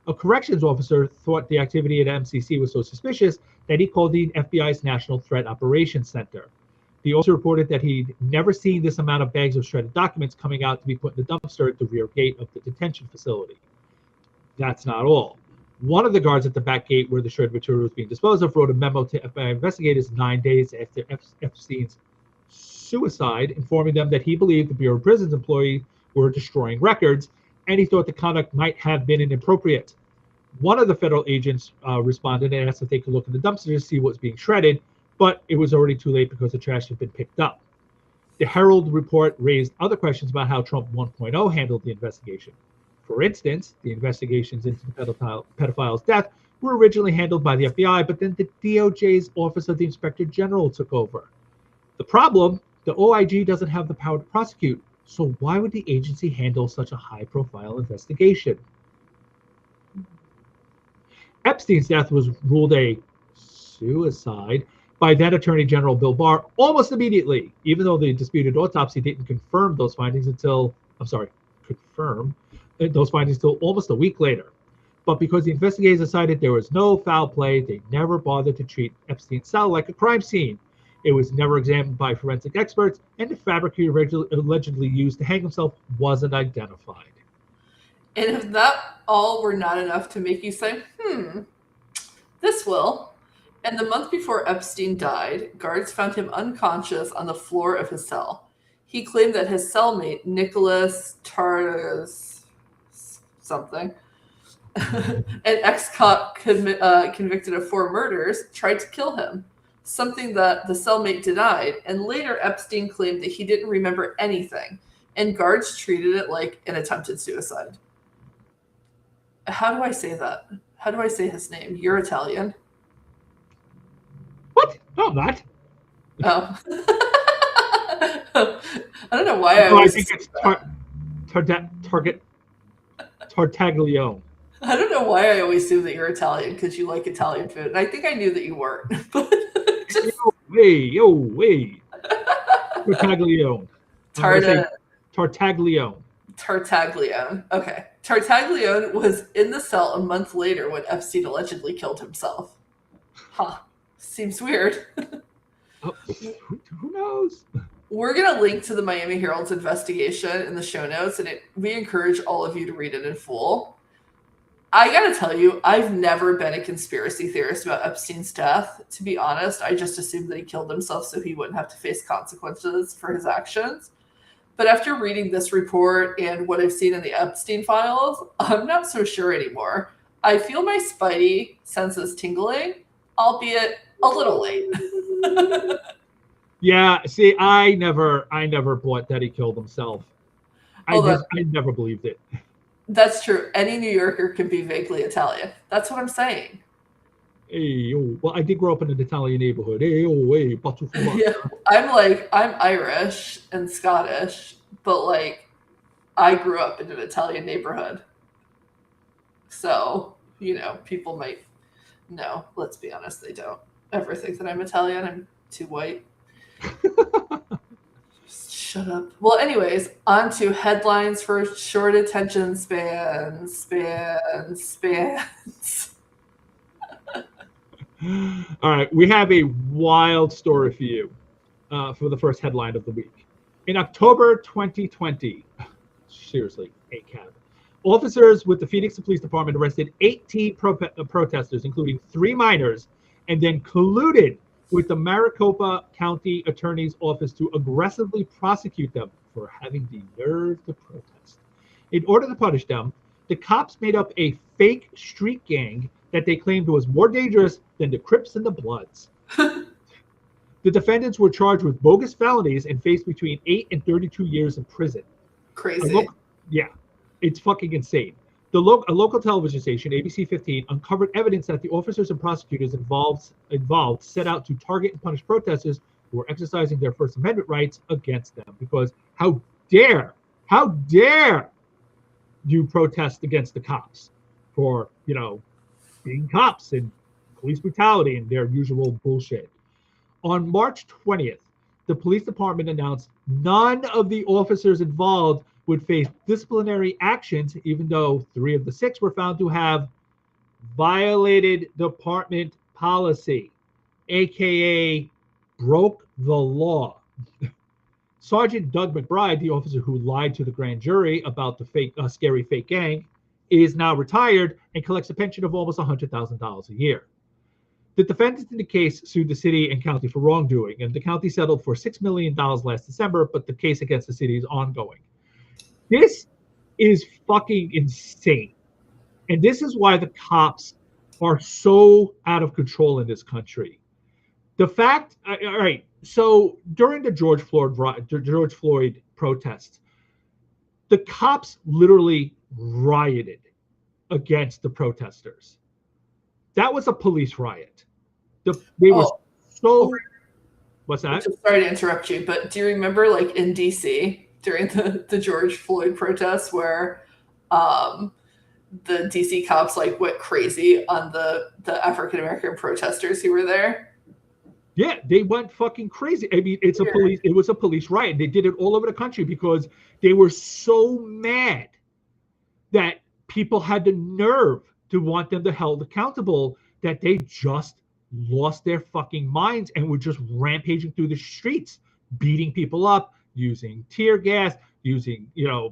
A corrections officer thought the activity at MCC was so suspicious that he called the FBI's National Threat Operations Center. He also reported that he'd never seen this amount of bags of shredded documents coming out to be put in the dumpster at the rear gate of the detention facility. That's not all. One of the guards at the back gate where the shredded material was being disposed of wrote a memo to FBI investigators 9 days after Epstein's suicide, informing them that he believed the Bureau of Prisons employees were destroying records, and he thought the conduct might have been inappropriate. One of the federal agents responded and asked if they could look in the dumpster to see what was being shredded, but it was already too late because the trash had been picked up. The Herald report raised other questions about how Trump 1.0 handled the investigation. For instance, the investigations into the pedophile's death were originally handled by the FBI, but then the DOJ's Office of the Inspector General took over. The problem, the OIG doesn't have the power to prosecute, so why would the agency handle such a high-profile investigation? Epstein's death was ruled a suicide by then Attorney General Bill Barr almost immediately, even though the disputed autopsy didn't confirm those findings until almost a week later. But because the investigators decided there was no foul play, they never bothered to treat Epstein's cell like a crime scene. It was never examined by forensic experts, and the fabric he allegedly used to hang himself wasn't identified. And if that all were not enough to make you say, this will. And the month before Epstein died, guards found him unconscious on the floor of his cell. He claimed that his cellmate, Nicholas Tardas something, an ex-cop convicted of 4 murders, tried to kill him, something that the cellmate denied. And later, Epstein claimed that he didn't remember anything, and guards treated it like an attempted suicide. How do I say that? How do I say his name? You're Italian. What? No, I'm not. Oh. I don't know why I think it's Tartaglione. I don't know why I always assume that you're Italian because you like Italian food. And I think I knew that you weren't. But just... Yo, way. Tartaglione. Tartaglione. Tartaglione. Okay. Tartaglione was in the cell a month later when Epstein allegedly killed himself. Huh. Seems weird. Who knows? We're going to link to the Miami Herald's investigation in the show notes, and we encourage all of you to read it in full. I got to tell you, I've never been a conspiracy theorist about Epstein's death. To be honest, I just assumed that he killed himself so he wouldn't have to face consequences for his actions. But after reading this report and what I've seen in the Epstein files, I'm not so sure anymore. I feel my spidey senses tingling, albeit a little late. Yeah, see, I never bought that he killed himself. I never believed it. That's true. Any New Yorker can be vaguely Italian. That's what I'm saying. Hey, well, I did grow up in an Italian neighborhood. Hey, yeah, I'm Irish and Scottish, but I grew up in an Italian neighborhood. So, people might know. Let's be honest, they don't ever think that I'm Italian. I'm too white. Shut up. Well, anyways, on to headlines for short attention spans. All right, we have a wild story for you for the first headline of the week. In October 2020, seriously, ACAB, Officers with the Phoenix Police Department arrested 18 protesters, including 3 minors, and then colluded with the Maricopa County Attorney's Office to aggressively prosecute them for having the nerve to protest. In order to punish them, the cops made up a fake street gang that they claimed was more dangerous than the Crips and the Bloods. The defendants were charged with bogus felonies and faced between 8 and 32 years in prison. Crazy. Yeah, it's fucking insane. A local television station, ABC 15, uncovered evidence that the officers and prosecutors involved set out to target and punish protesters who were exercising their First Amendment rights against them. Because how dare you protest against the cops for, being cops and police brutality and their usual bullshit. On March 20th, the police department announced none of the officers involved would face disciplinary actions, even though 3 of the 6 were found to have violated department policy, aka broke the law. Sergeant Doug McBride, the officer who lied to the grand jury about the scary fake gang, is now retired and collects a pension of almost $100,000 a year. The defendants in the case sued the city and county for wrongdoing, and the county settled for $6 million last December, but the case against the city is ongoing. This is fucking insane. And this is why the cops are so out of control in this country. The fact, all right, so during the George Floyd protests, the cops literally rioted against the protesters. That was a police riot. They were so. What's that? I'm so sorry to interrupt you, but do you remember, like in DC during the George Floyd protests, where the DC cops like went crazy on the African American protesters who were there? Yeah, they went fucking crazy. I mean, it was a police riot. They did it all over the country because they were so mad that people had the nerve to want them to held accountable that they just lost their fucking minds and were just rampaging through the streets, beating people up, using tear gas, using,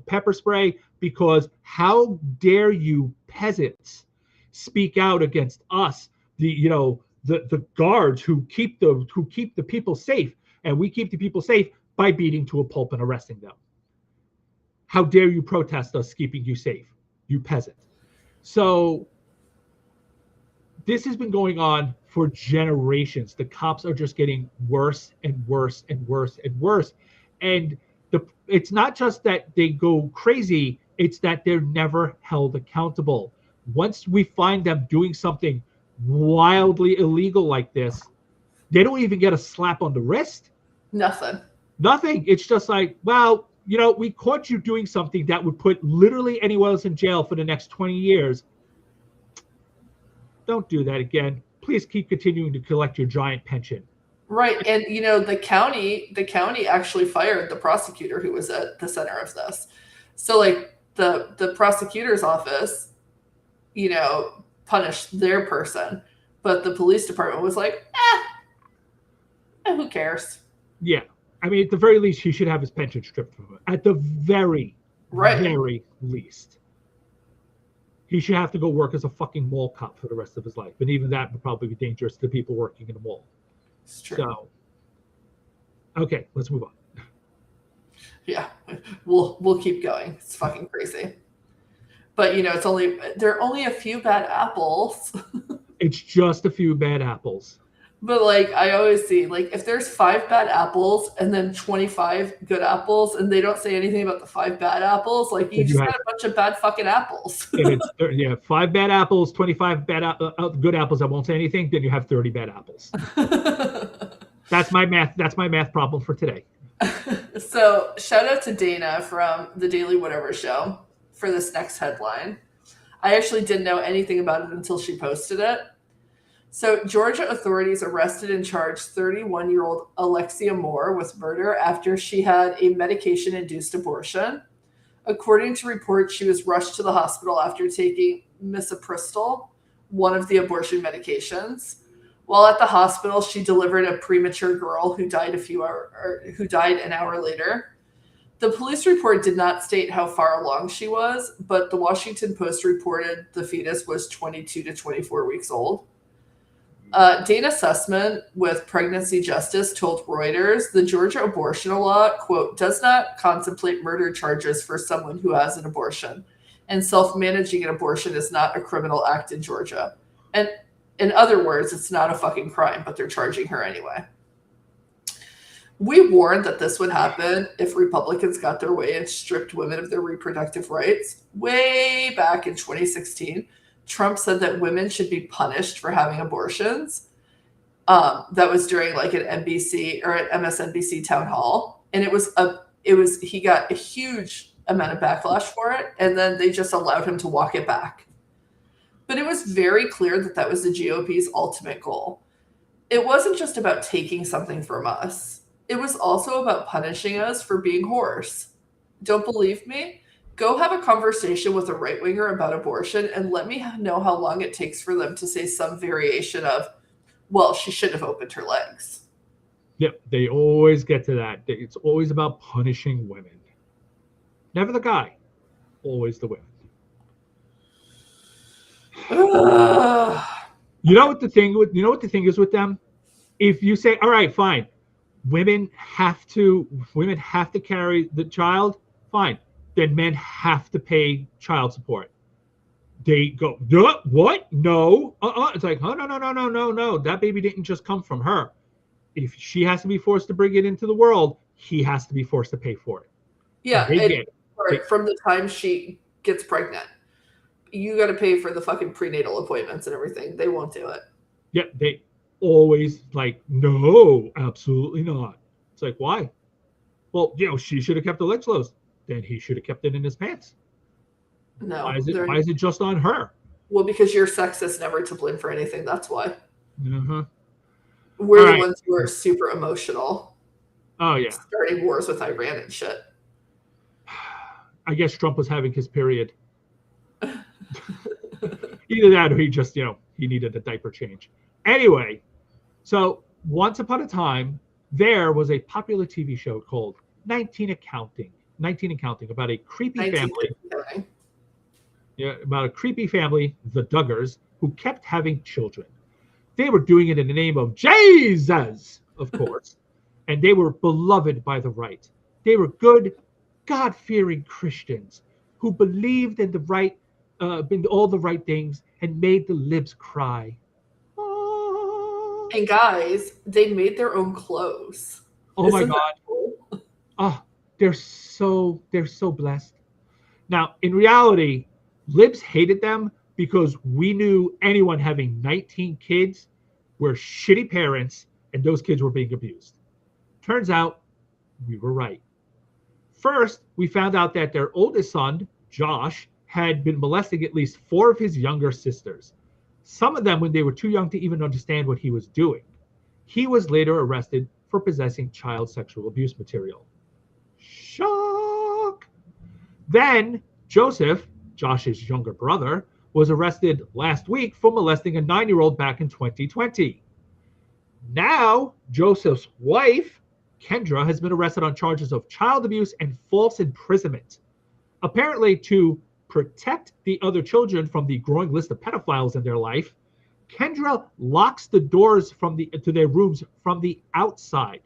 pepper spray, because how dare you peasants speak out against us, the guards who keep the people safe, and we keep the people safe by beating to a pulp and arresting them. How dare you protest us keeping you safe, you peasant. So this has been going on for generations. The cops are just getting worse and worse and worse and worse. And it's not just that they go crazy, it's that they're never held accountable. Once we find them doing something wildly illegal like this, they don't even get a slap on the wrist. Nothing. It's just like, well, we caught you doing something that would put literally anyone else in jail for the next 20 years. Don't do that again. Please keep continuing to collect your giant pension. Right. And, the county actually fired the prosecutor who was at the center of this. So, like, the prosecutor's office, punished their person, but the police department was like, who cares? Yeah. I mean, at the very least, he should have his pension stripped from him. At the very least. He should have to go work as a fucking mall cop for the rest of his life. And even that would probably be dangerous to people working in a mall. It's true. So, okay, let's move on. Yeah, we'll keep going. It's fucking crazy. But, there are only a few bad apples. It's just a few bad apples. But, like, I always see, like, if there's 5 bad apples and then 25 good apples, and they don't say anything about the 5 bad apples, like, you just got a bunch of bad fucking apples. 5 bad apples, 25 good apples that won't say anything, then you have 30 bad apples. That's my math problem for today. So, shout out to Dana from the Daily Whatever Show for this next headline. I actually didn't know anything about it until she posted it. So, Georgia authorities arrested and charged 31-year-old Alexia Moore with murder after she had a medication-induced abortion. According to reports, she was rushed to the hospital after taking misoprostol, one of the abortion medications. While at the hospital, she delivered a premature girl who died an hour later. The police report did not state how far along she was, but the Washington Post reported the fetus was 22 to 24 weeks old. Dana Sussman with Pregnancy Justice told Reuters the Georgia abortion law, quote, does not contemplate murder charges for someone who has an abortion, and self-managing an abortion is not a criminal act in Georgia. And in other words, it's not a fucking crime, but they're charging her anyway. We warned that this would happen if Republicans got their way and stripped women of their reproductive rights. Way back in 2016, Trump said that women should be punished for having abortions. That was during like an NBC or an MSNBC town hall, and he got a huge amount of backlash for it, and then they just allowed him to walk it back. But it was very clear that that was the GOP's ultimate goal. It wasn't just about taking something from us. It was also about punishing us for being whores. Don't believe me? Go have a conversation with a right-winger about abortion and let me know how long it takes for them to say some variation of, well, she should have opened her legs. Yep, they always get to that. It's always about punishing women. Never the guy, always the women. You know what the thing is with them? If you say, all right, fine, women have to carry the child, fine. Then men have to pay child support. They go, what? No. It's like, oh, no. That baby didn't just come from her. If she has to be forced to bring it into the world, he has to be forced to pay for it. Yeah, from the time she gets pregnant. You got to pay for the fucking prenatal appointments and everything. They won't do it. Yeah, they always like, no, absolutely not. It's like, why? Well, she should have kept the legs closed. Then he should have kept it in his pants. No. Why is it just on her? Well, because you're sexist, never to blame for anything. That's why. Mm-hmm. We're the ones who are super emotional. Oh, yeah. Starting wars with Iran and shit. I guess Trump was having his period. Either that or he just, he needed a diaper change. Anyway, so once upon a time, there was a popular TV show called 19 Accounting, about a creepy family. Yeah, about a creepy family, the Duggars, who kept having children. They were doing it in the name of Jesus, of course, and they were beloved by the right. They were good, God-fearing Christians who believed in in all the right things and made the libs cry. And guys, they made their own clothes. Oh my God! Cool? Oh, they're so blessed. Now, in reality, libs hated them because we knew anyone having 19 kids were shitty parents and those kids were being abused. Turns out we were right. First, we found out that their oldest son, Josh, had been molesting at least 4 of his younger sisters, some of them when they were too young to even understand what he was doing. He was later arrested for possessing child sexual abuse material. Shock! Then Joseph, Josh's younger brother, was arrested last week for molesting a 9-year-old back in 2020. Now, Joseph's wife, Kendra, has been arrested on charges of child abuse and false imprisonment. Apparently, to protect the other children from the growing list of pedophiles in their life, Kendra locks the doors to their rooms from the outside,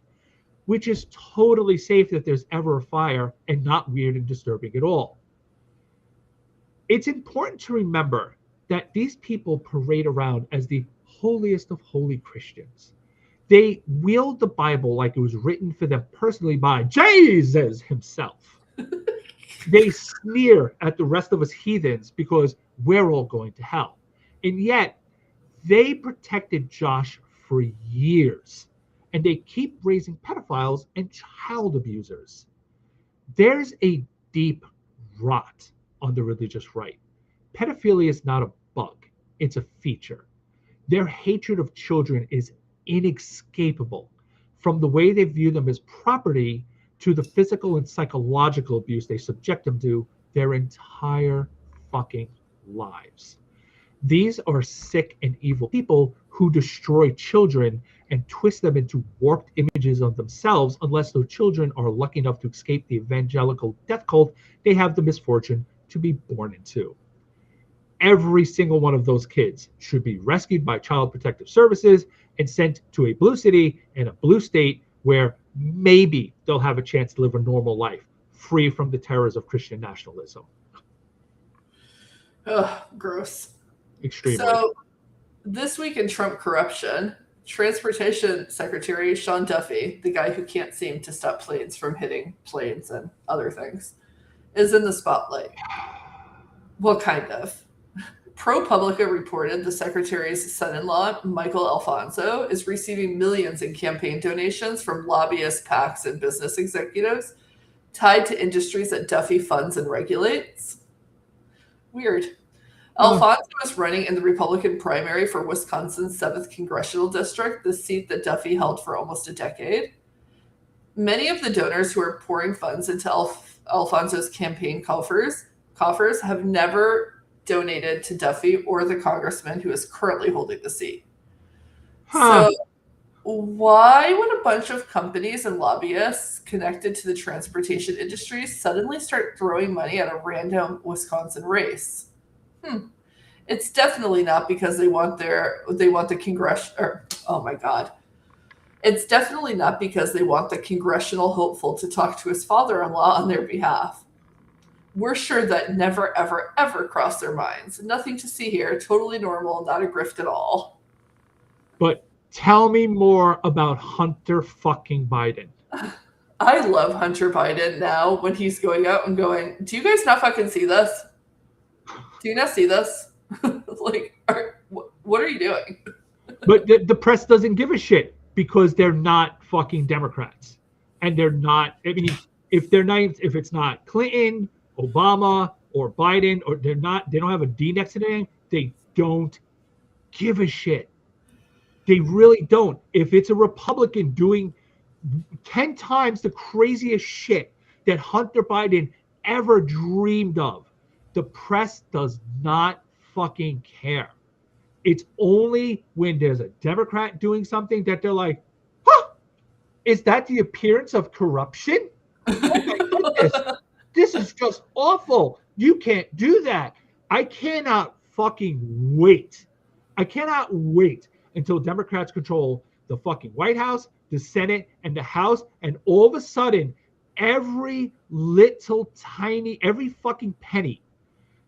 which is totally safe if there's ever a fire and not weird and disturbing at all. It's important to remember that these people parade around as the holiest of holy Christians. They wield the Bible like it was written for them personally by Jesus himself. They sneer at the rest of us heathens because we're all going to hell. And yet, they protected Josh for years. And they keep raising pedophiles and child abusers. There's a deep rot on the religious right. Pedophilia is not a bug. It's a feature. Their hatred of children is inescapable, from the way they view them as property to the physical and psychological abuse they subject them to their entire fucking lives. These are sick and evil people who destroy children and twist them into warped images of themselves unless those children are lucky enough to escape the evangelical death cult they have the misfortune to be born into. Every single one of those kids should be rescued by Child Protective Services and sent to a blue city and a blue state where maybe they'll have a chance to live a normal life, free from the terrors of Christian nationalism. Ugh, gross. Extremely. So, this week in Trump corruption, Transportation Secretary Sean Duffy, the guy who can't seem to stop planes from hitting planes and other things, is in the spotlight. Well, kind of. ProPublica reported the secretary's son-in-law, Michael Alfonso, is receiving millions in campaign donations from lobbyists, PACs, and business executives tied to industries that Duffy funds and regulates. Weird. Alfonso is running in the Republican primary for Wisconsin's 7th Congressional District, the seat that Duffy held for almost a decade. Many of the donors who are pouring funds into Alfonso's campaign coffers have never donated to Duffy or the congressman who is currently holding the seat. So why would a bunch of companies and lobbyists connected to the transportation industry suddenly start throwing money at a random Wisconsin race? It's definitely not because they want the It's definitely not because they want the congressional hopeful to talk to his father-in-law on their behalf. We're sure that never, ever, ever crossed their minds. Nothing to see here. Totally normal, not a grift at all. But tell me more about Hunter fucking Biden. I love Hunter Biden now when he's going out and going, do you guys not fucking see this? Do you not see this? Like, what are you doing? But the press doesn't give a shit because they're not fucking Democrats. And they're not, I mean, if it's not Clinton, Obama, or Biden, or they don't have a D next to their name, they don't give a shit. They really don't. If it's a Republican doing 10 times the craziest shit that Hunter Biden ever dreamed of, the press does not fucking care. It's only when there's a Democrat doing something that they're like, huh, is that the appearance of corruption? Oh my goodness. This is just awful. You can't do that. I cannot fucking wait. I cannot wait until Democrats control the fucking White House, the Senate, and the House, and all of a sudden, every fucking penny,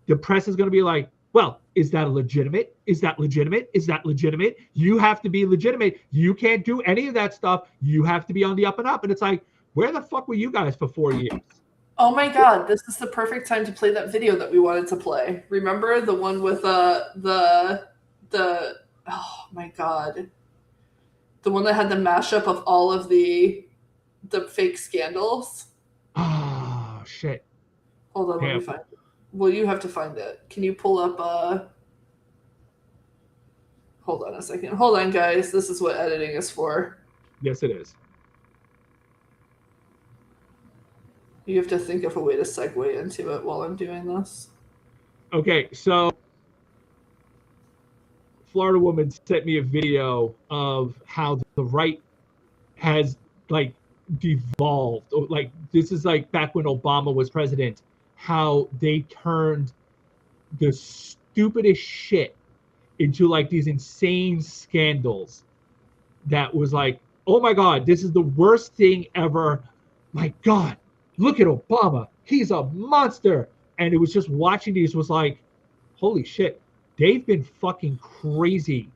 the press is going to be like, well, is that legitimate? Is that legitimate? Is that legitimate? You have to be legitimate. You can't do any of that stuff. You have to be on the up and up. And it's like, where the fuck were you guys for 4 years? Oh my God, this is the perfect time to play that video that we wanted to play. Remember the one with oh my God. The one that had the mashup of all of the fake scandals? Oh, shit. Hold on, let me find it. Well, you have to find it. Can you pull up hold on a second. Hold on, guys. This is what editing is for. Yes, it is. You have to think of a way to segue into it while I'm doing this. Okay, so Florida woman sent me a video of how the right has like devolved. Like this is like back when Obama was president, how they turned the stupidest shit into like these insane scandals that was like, oh my God, this is the worst thing ever. My God, look at Obama. He's a monster. And it was just watching these was like, holy shit, they've been fucking crazy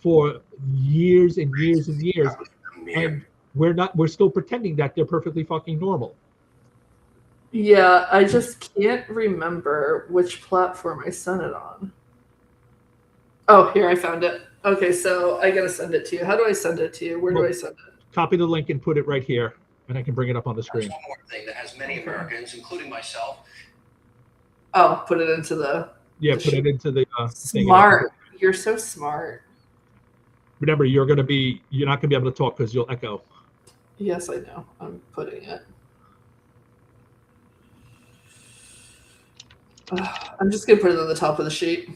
for years and years and years. And we're still pretending that they're perfectly fucking normal. Yeah, I just can't remember which platform I sent it on. Oh, here, I found it. Okay, so I gotta send it to you. How do I send it to you? Where do I send it? Copy the link and put it right here, and I can bring it up on the screen. That's one more thing that has many Americans, including myself. Oh, put it into the... Put it into the smart. You're so smart. Remember, you're not gonna be able to talk because you'll echo. Yes, I know. I'm putting it. I'm just gonna put it on the top of the sheet.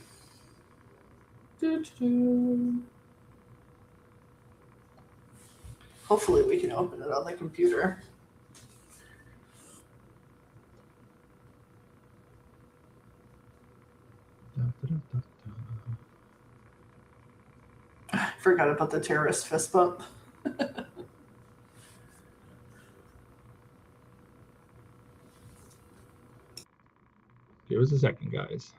Hopefully we can open it on the computer. I forgot about the terrorist fist bump. Give us a second, guys.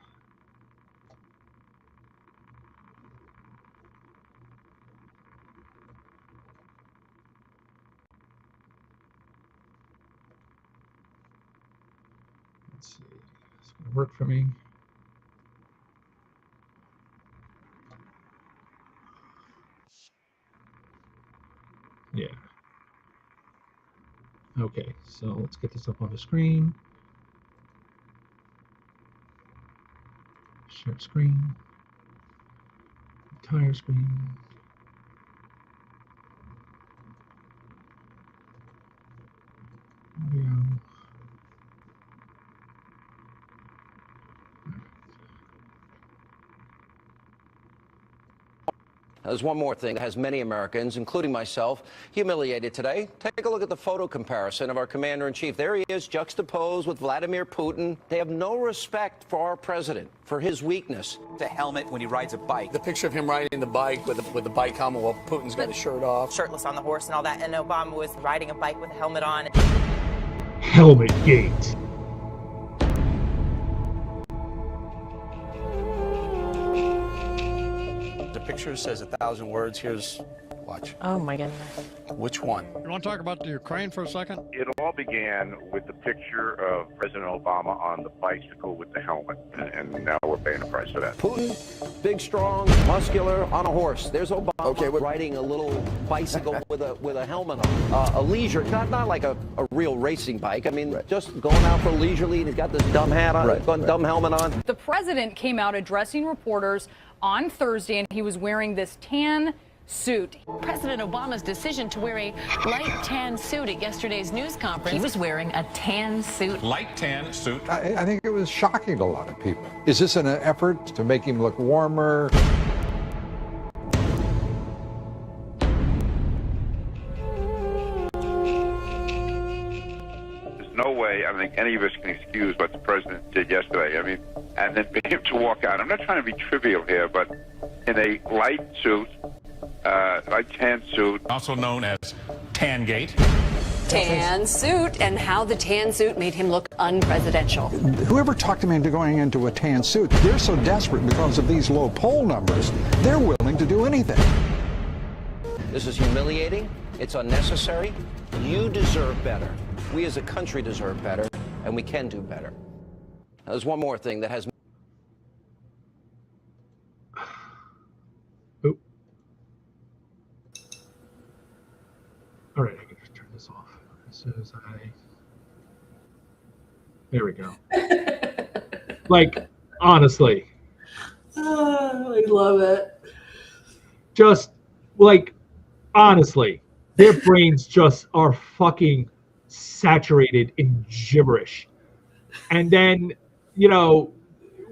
Let's see. It's going to work for me. Yeah. Okay, so let's get this up on the screen. Share screen. Entire screen. Audio. There's one more thing that has many Americans, including myself, humiliated today. Take a look at the photo comparison of our commander-in-chief. There he is, juxtaposed with Vladimir Putin. They have no respect for our president, for his weakness. The helmet when he rides a bike. The picture of him riding the bike with the bike helmet while Putin's got his shirt off. Shirtless on the horse and all that, and Obama was riding a bike with a helmet on. Helmet gate. The picture says 1,000 words. Here's, watch. Oh my goodness. Which one? You want to talk about the Ukraine for a second? It all began with the picture of President Obama on the bicycle with the helmet, and now we're paying the price for that. Putin, big, strong, muscular, on a horse. There's Obama riding a little bicycle with a helmet on. A leisure, not like a real racing bike. I mean, just going out for leisurely, and he's got this dumb hat on, dumb helmet on. The president came out addressing reporters on Thursday, and he was wearing this tan suit. President Obama's decision to wear a light tan suit at yesterday's news conference. He was wearing a tan suit. Light tan suit. I think it was shocking to a lot of people. Is this an effort to make him look warmer? There's no way I think any of us can excuse what the president did yesterday. I mean, and then for him to walk out. I'm not trying to be trivial here, but in a light suit, light tan suit. Also known as Tangate. Tan suit, and how the tan suit made him look unpresidential. Whoever talked him into going into a tan suit, they're so desperate because of these low poll numbers, they're willing to do anything. This is humiliating. It's unnecessary. You deserve better. We as a country deserve better, and we can do better. Now, there's one more thing that has... Oop. All right, I can just turn this off as soon as I... There we go. Like, honestly. I love it. Just, like, honestly, their brains just are fucking saturated in gibberish. And then, you know,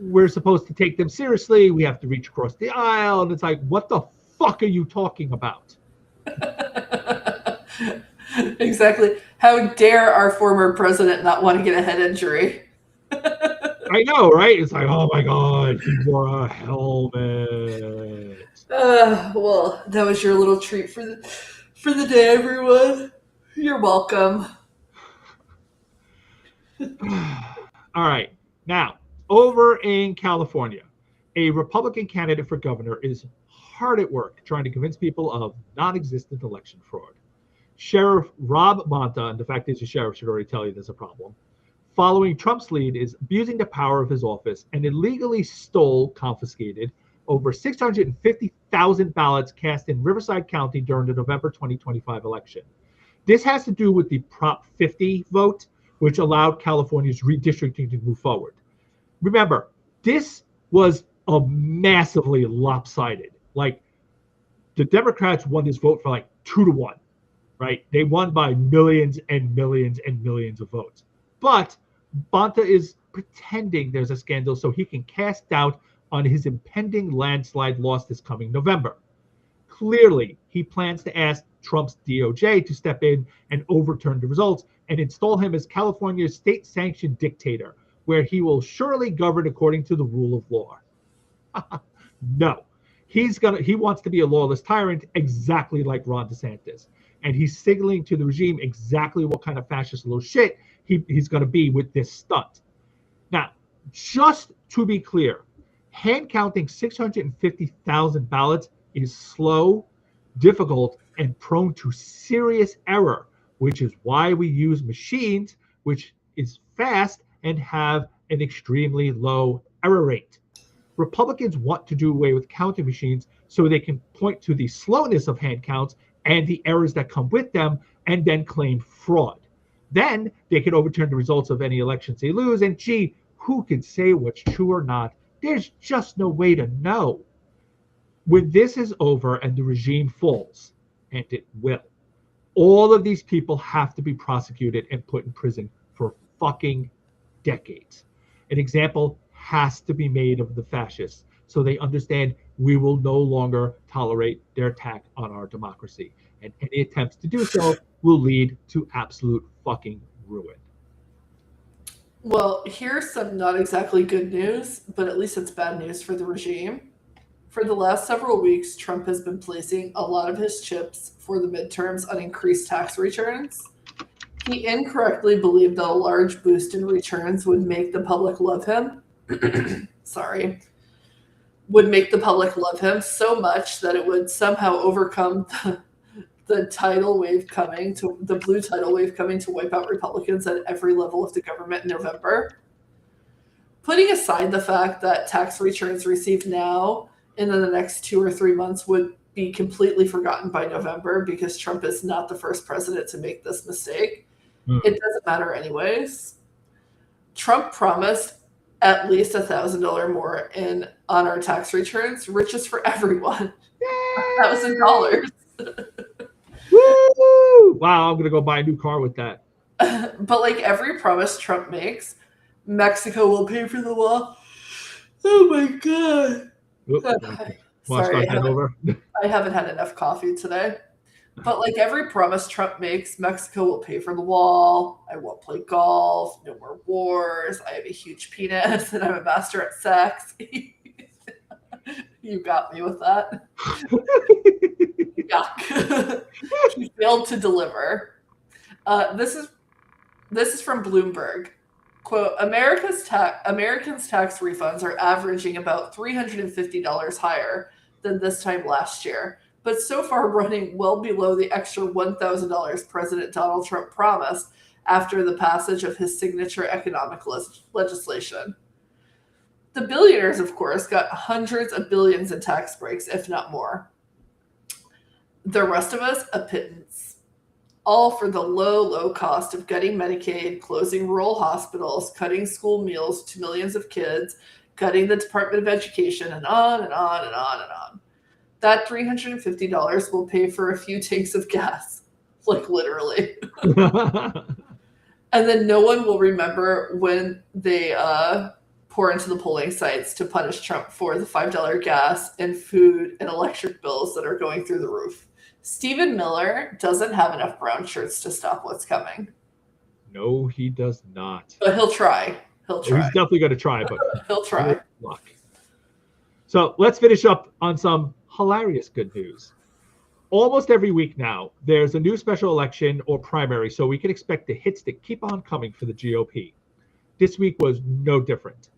we're supposed to take them seriously. We have to reach across the aisle. And it's like, what the fuck are you talking about? Exactly. How dare our former president not want to get a head injury? I know, right? It's like, oh my God, he wore a helmet. Well, that was your little treat for the day, everyone. You're welcome. All right. Now, over in California, a Republican candidate for governor is hard at work trying to convince people of non-existent election fraud. Sheriff Rob Bonta, and the fact is the sheriff should already tell you there's a problem, following Trump's lead, is abusing the power of his office and illegally confiscated over 650,000 ballots cast in Riverside County during the November 2025 election. This has to do with the Prop 50 vote, which allowed California's redistricting to move forward. Remember, this was a massively lopsided. Like, the Democrats won this vote for like 2-1, right? They won by millions and millions and millions of votes. But Bonta is pretending there's a scandal so he can cast doubt on his impending landslide loss this coming November. Clearly, he plans to ask Trump's DOJ to step in and overturn the results and install him as California's state-sanctioned dictator, where he will surely govern according to the rule of law. No. He wants to be a lawless tyrant exactly like Ron DeSantis. And he's signaling to the regime exactly what kind of fascist little shit he's going to be with this stunt. Now, just to be clear, hand counting 650,000 ballots is slow, difficult, and prone to serious error, which is why we use machines, which is fast and have an extremely low error rate. Republicans want to do away with counting machines so they can point to the slowness of hand counts and the errors that come with them and then claim fraud. Then they can overturn the results of any elections they lose. And gee, who can say what's true or not? There's just no way to know. When this is over and the regime falls, and it will, all of these people have to be prosecuted and put in prison for fucking decades. An example has to be made of the fascists so they understand we will no longer tolerate their attack on our democracy. And any attempts to do so will lead to absolute fucking ruin. Well, here's some not exactly good news, but at least it's bad news for the regime. For the last several weeks, Trump has been placing a lot of his chips for the midterms on increased tax returns. He incorrectly believed that a large boost in returns would make the public love him. Would make the public love him so much that it would somehow overcome the tidal wave coming to the blue tidal wave coming to wipe out Republicans at every level of the government in November. Putting aside the fact that tax returns received now and in the next 2 or 3 months would be completely forgotten by November because Trump is not the first president to make this mistake. It doesn't matter anyways. Trump promised at least $1,000 more on our tax returns, riches for everyone. $1,000. Woo! Wow, I'm gonna go buy a new car with that. But like every promise Trump makes, Mexico will pay for the wall. Oh my god! Sorry, I haven't had enough coffee today. But like every promise Trump makes, Mexico will pay for the wall. I won't play golf. No more wars. I have a huge penis, and I'm a master at sex. You got me with that. Yuck. He failed to deliver. This is from Bloomberg. Quote, Americans tax refunds are averaging about $350 higher than this time last year, but so far running well below the extra $1,000 President Donald Trump promised after the passage of his signature economic legislation. The billionaires, of course, got hundreds of billions in tax breaks, if not more. The rest of us, a pittance. All for the low cost of gutting Medicaid, closing rural hospitals, cutting school meals to millions of kids, cutting the Department of Education, and on and on and on and on. That $350 will pay for a few tanks of gas, like literally. And then no one will remember when they pour into the polling sites to punish Trump for the $5 gas and food and electric bills that are going through the roof. Stephen Miller doesn't have enough brown shirts to stop what's coming. No, he does not. But he'll try. He's definitely going to try, but he'll try. Luck. So let's finish up on some hilarious good news. Almost every week now, there's a new special election or primary, so we can expect the hits that keep on coming for the GOP. This week was no different.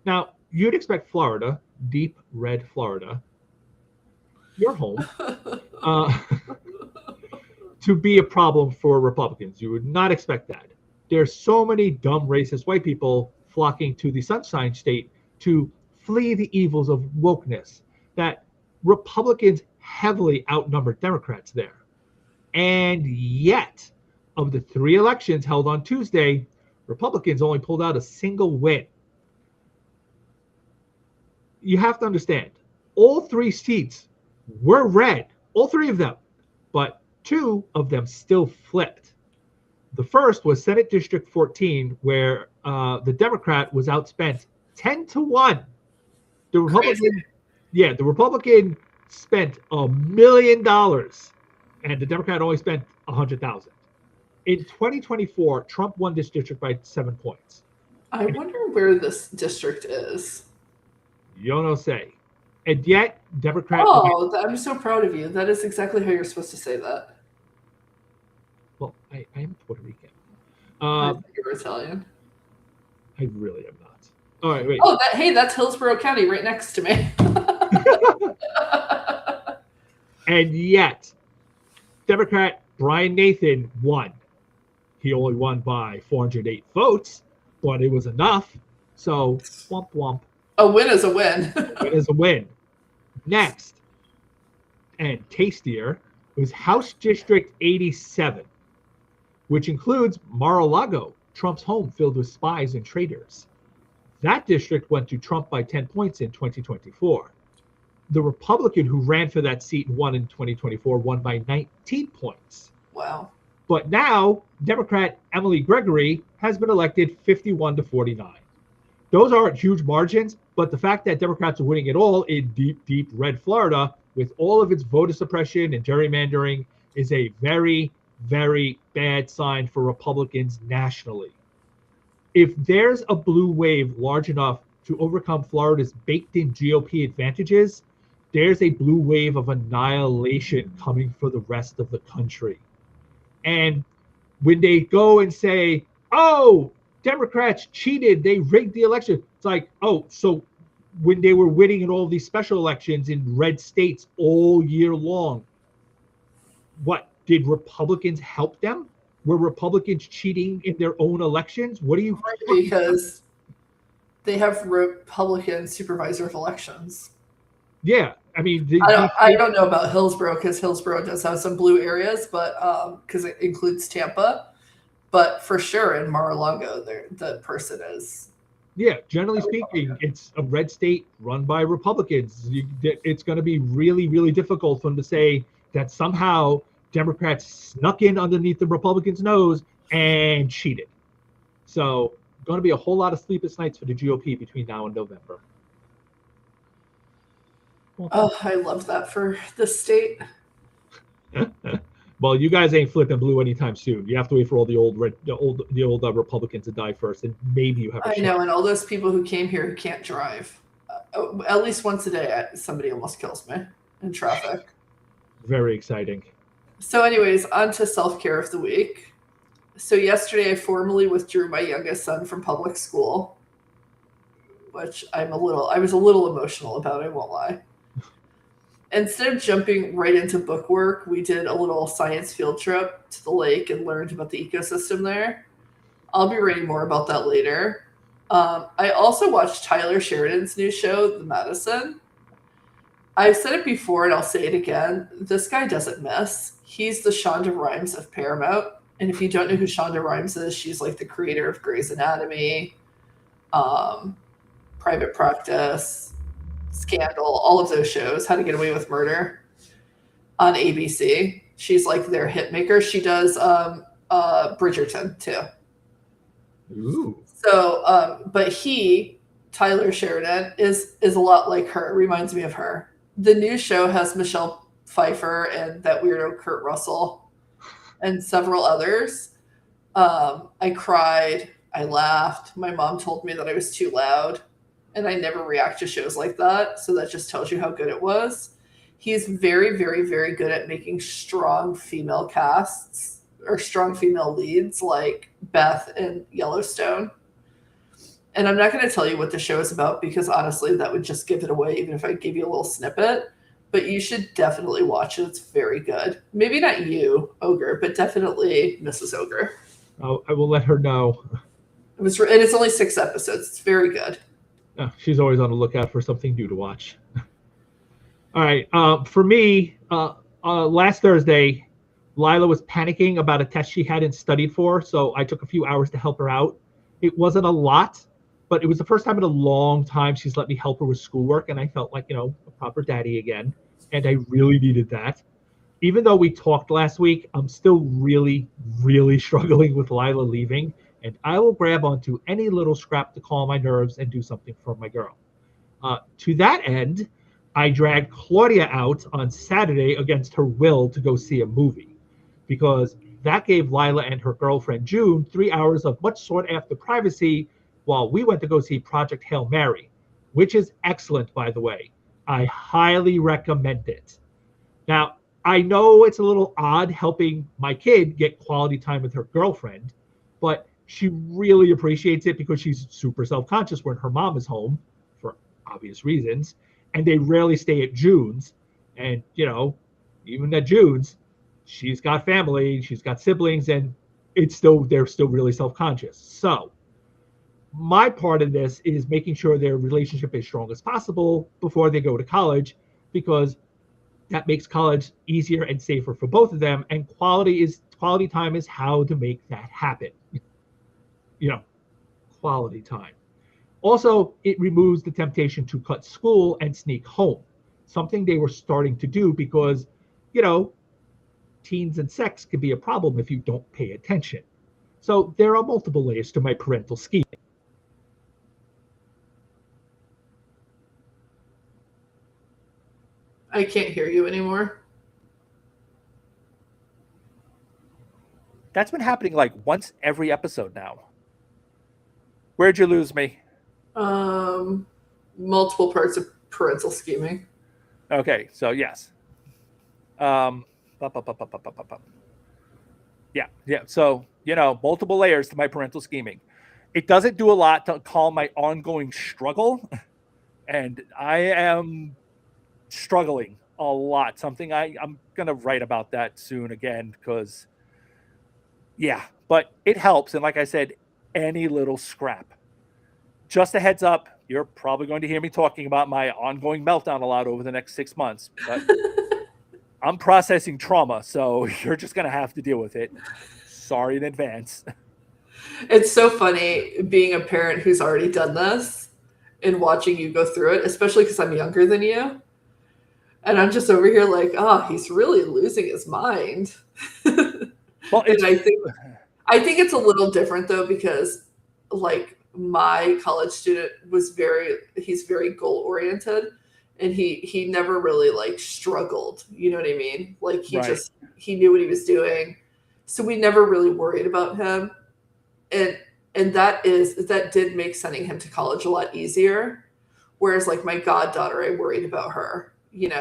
Now, you'd expect Florida, deep red Florida, your home, to be a problem for Republicans. You would not expect that. There's so many dumb, racist white people flocking to the Sunshine State to flee the evils of wokeness that Republicans heavily outnumber Democrats there. And yet, of the 3 elections held on Tuesday, Republicans only pulled out a single win. You have to understand, all 3 seats were red, all 3 of them, but 2 of them still flipped. The first was Senate District 14, where the Democrat was outspent 10-1. The Republican spent $1 million and the Democrat only spent 100,000. In 2024, Trump won this district by 7 points. I wonder where this district is. You don't say. And yet, Democrat. Oh, I'm so proud of you. That is exactly how you're supposed to say that. Well, I am Puerto Rican. I think you're Italian. I really am not. All right, wait. Oh, hey, that's Hillsborough County right next to me. And yet, Democrat Brian Nathan won. He only won by 408 votes, but it was enough. So, womp womp. A win is a win. A win is a win. Next, and tastier, was House District 87, which includes Mar-a-Lago, Trump's home filled with spies and traitors. That district went to Trump by 10 points in 2024. The Republican who ran for that seat and won in 2024 won by 19 points. Wow. But now, Democrat Emily Gregory has been elected 51 to 49. Those aren't huge margins, but the fact that Democrats are winning it all in deep, deep red Florida with all of its voter suppression and gerrymandering is a very, very bad sign for Republicans nationally. If there's a blue wave large enough to overcome Florida's baked-in GOP advantages, there's a blue wave of annihilation coming for the rest of the country. And when they go and say, oh, Democrats cheated, they rigged the election, it's like, oh, so when they were winning in all these special elections in red states all year long, what, did Republicans help them? Were Republicans cheating in their own elections? What do you... Because they have Republican supervisor of elections. Yeah, I mean... I don't know about Hillsborough, because Hillsborough does have some blue areas, but because it includes Tampa. But for sure, in Mar-a-Lago, the person is... Yeah, generally speaking, it's a red state run by Republicans. It's going to be really, really difficult for them to say that somehow Democrats snuck in underneath the Republicans' nose and cheated. So, going to be a whole lot of sleepless nights for the GOP between now and November. Oh, I love that for this state. Well, you guys ain't flipping blue anytime soon. You have to wait for all the old Republicans to die first, and maybe you have. I know, and all those people who came here who can't drive. At least once a day, somebody almost kills me in traffic. Very exciting. So, anyways, on to self-care of the week. So yesterday, I formally withdrew my youngest son from public school, which I was a little emotional about. I won't lie. Instead of jumping right into book work, we did a little science field trip to the lake and learned about the ecosystem there. I'll be writing more about that later. I also watched Tyler Sheridan's new show, The Madison. I've said it before and I'll say it again. This guy doesn't miss. He's the Shonda Rhimes of Paramount. And if you don't know who Shonda Rhimes is, she's like the creator of Grey's Anatomy, Private Practice, Scandal, all of those shows, How to Get Away with Murder on ABC. She's like their hit maker. She does Bridgerton too. Ooh. So, but Tyler Sheridan, is a lot like her. Reminds me of her. The new show has Michelle Pfeiffer and that weirdo Kurt Russell and several others. I cried. I laughed. My mom told me that I was too loud. And I never react to shows like that. So that just tells you how good it was. He's very, very, very good at making strong female casts or strong female leads like Beth in Yellowstone. And I'm not going to tell you what the show is about because honestly, that would just give it away even if I gave you a little snippet. But you should definitely watch it. It's very good. Maybe not you, Ogre, but definitely Mrs. Ogre. I will let her know. And it's only 6 episodes. It's very good. She's always on the lookout for something new to watch. All right. For me, last Thursday, Lila was panicking about a test she hadn't studied for, so I took a few hours to help her out. It wasn't a lot, but it was the first time in a long time she's let me help her with schoolwork, and I felt like, a proper daddy again, and I really needed that. Even though we talked last week, I'm still really, really struggling with Lila leaving. And I will grab onto any little scrap to calm my nerves and do something for my girl. To that end, I dragged Claudia out on Saturday against her will to go see a movie because that gave Lila and her girlfriend June 3 hours of much sought after privacy while we went to go see Project Hail Mary, which is excellent, by the way. I highly recommend it. Now, I know it's a little odd helping my kid get quality time with her girlfriend, but she really appreciates it because she's super self-conscious when her mom is home for obvious reasons, and they rarely stay at June's. And, even at June's, she's got family, she's got siblings, and they're still really self-conscious. So my part of this is making sure their relationship is strong as possible before they go to college, because that makes college easier and safer for both of them. And quality time is how to make that happen. Quality time. Also, it removes the temptation to cut school and sneak home, something they were starting to do because, teens and sex can be a problem if you don't pay attention. So there are multiple layers to my parental scheme. I can't hear you anymore. That's been happening like once every episode now. Where'd you lose me? Multiple parts of parental scheming. Okay, so yes. Yeah. So, multiple layers to my parental scheming. It doesn't do a lot to calm my ongoing struggle. And I am struggling a lot. Something I'm going to write about that soon again because, but it helps. And like I said, any little scrap. Just a heads up, you're probably going to hear me talking about my ongoing meltdown a lot over the next 6 months. But I'm processing trauma, so you're just going to have to deal with it. Sorry in advance. It's so funny being a parent who's already done this and watching you go through it, especially because I'm younger than you. And I'm just over here like, he's really losing his mind. Well, and I think it's a little different though, because like my college student he's very goal oriented, and he never really like struggled. You know what I mean? Like he knew what he was doing. So we never really worried about him. And that did make sending him to college a lot easier. Whereas like my goddaughter, I worried about her, and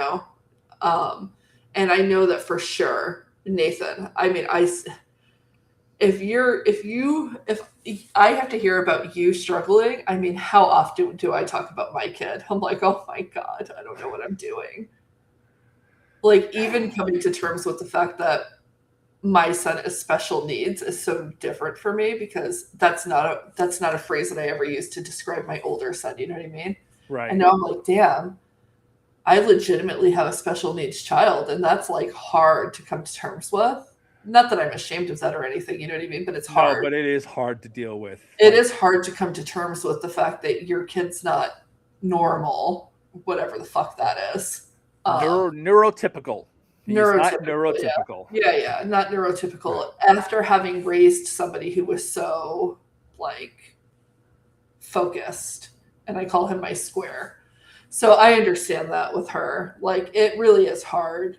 I know that for sure, Nathan, I mean, if I have to hear about you struggling, I mean, how often do I talk about my kid? I'm like, oh my God, I don't know what I'm doing. Like even coming to terms with the fact that my son has special needs is so different for me, because that's not a phrase that I ever used to describe my older son. You know what I mean? Right. And now I'm like, damn, I legitimately have a special needs child, and that's like hard to come to terms with. Not that I'm ashamed of that or anything, you know what I mean? But it's hard. No, but it is hard to deal with. It is hard to come to terms with the fact that your kid's not normal, whatever the fuck that is. Neurotypical. He's not neurotypical. Yeah, not neurotypical. Right. After having raised somebody who was so like focused, and I call him my square. So I understand that with her. Like it really is hard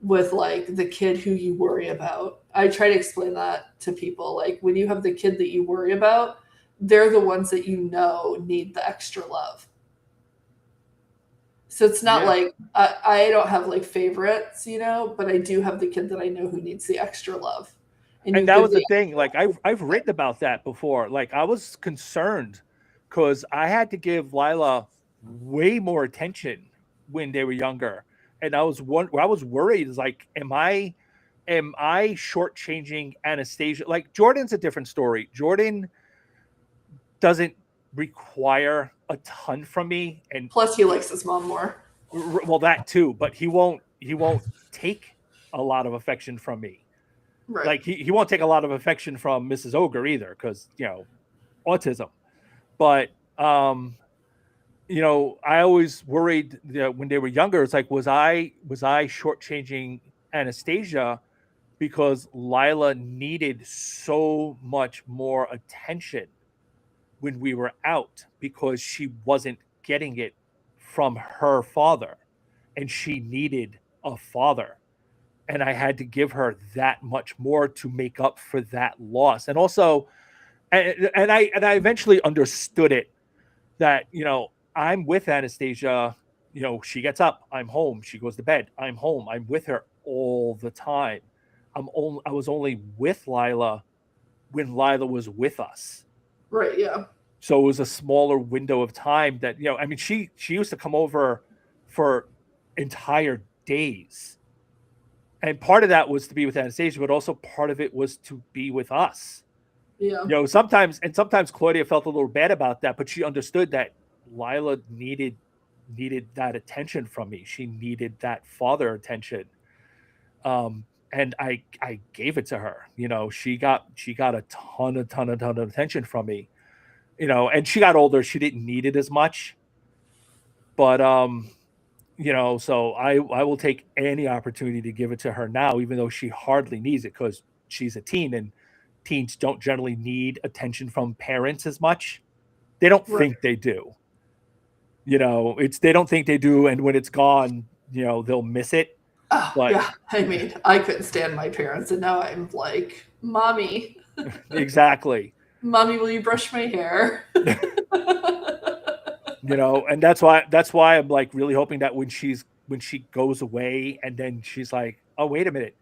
with like the kid who you worry about. I try to explain that to people. Like when you have the kid that you worry about, they're the ones that need the extra love. So it's not like I don't have like favorites, but I do have the kid that I know who needs the extra love. And that was the thing. Like I've written about that before. Like I was concerned because I had to give Lila way more attention when they were younger. And I was worried, is like, am I shortchanging Anastasia? Like Jordan's a different story. Jordan doesn't require a ton from me, and plus he likes his mom more. Well, that too, but he won't take a lot of affection from me. Right. Like he won't take a lot of affection from Mrs. Ogre either, because autism. But I always worried that when they were younger, it's like, was I shortchanging Anastasia because Lila needed so much more attention when we were out because she wasn't getting it from her father, and she needed a father. And I had to give her that much more to make up for that loss. And also, and I eventually understood it, that, I'm with Anastasia, she gets up, I'm home, she goes to bed, I'm home, I'm with her all the time. I was only with Lila when Lila was with us. Right, yeah. So it was a smaller window of time that, she used to come over for entire days. And part of that was to be with Anastasia, but also part of it was to be with us. Yeah. Sometimes Claudia felt a little bad about that, but she understood that Lila needed that attention from me. She needed that father attention. And I gave it to her. She got a ton of attention from me. And she got older, she didn't need it as much. But so I will take any opportunity to give it to her now, even though she hardly needs it, because she's a teen, and teens don't generally need attention from parents as much. They don't think they do. They don't think they do, and when it's gone, they'll miss it. Oh, but yeah. I mean, I couldn't stand my parents, and now I'm like, Mommy. Exactly. Mommy, will you brush my hair? And that's why I'm like really hoping that when she goes away, and then she's like, oh, wait a minute,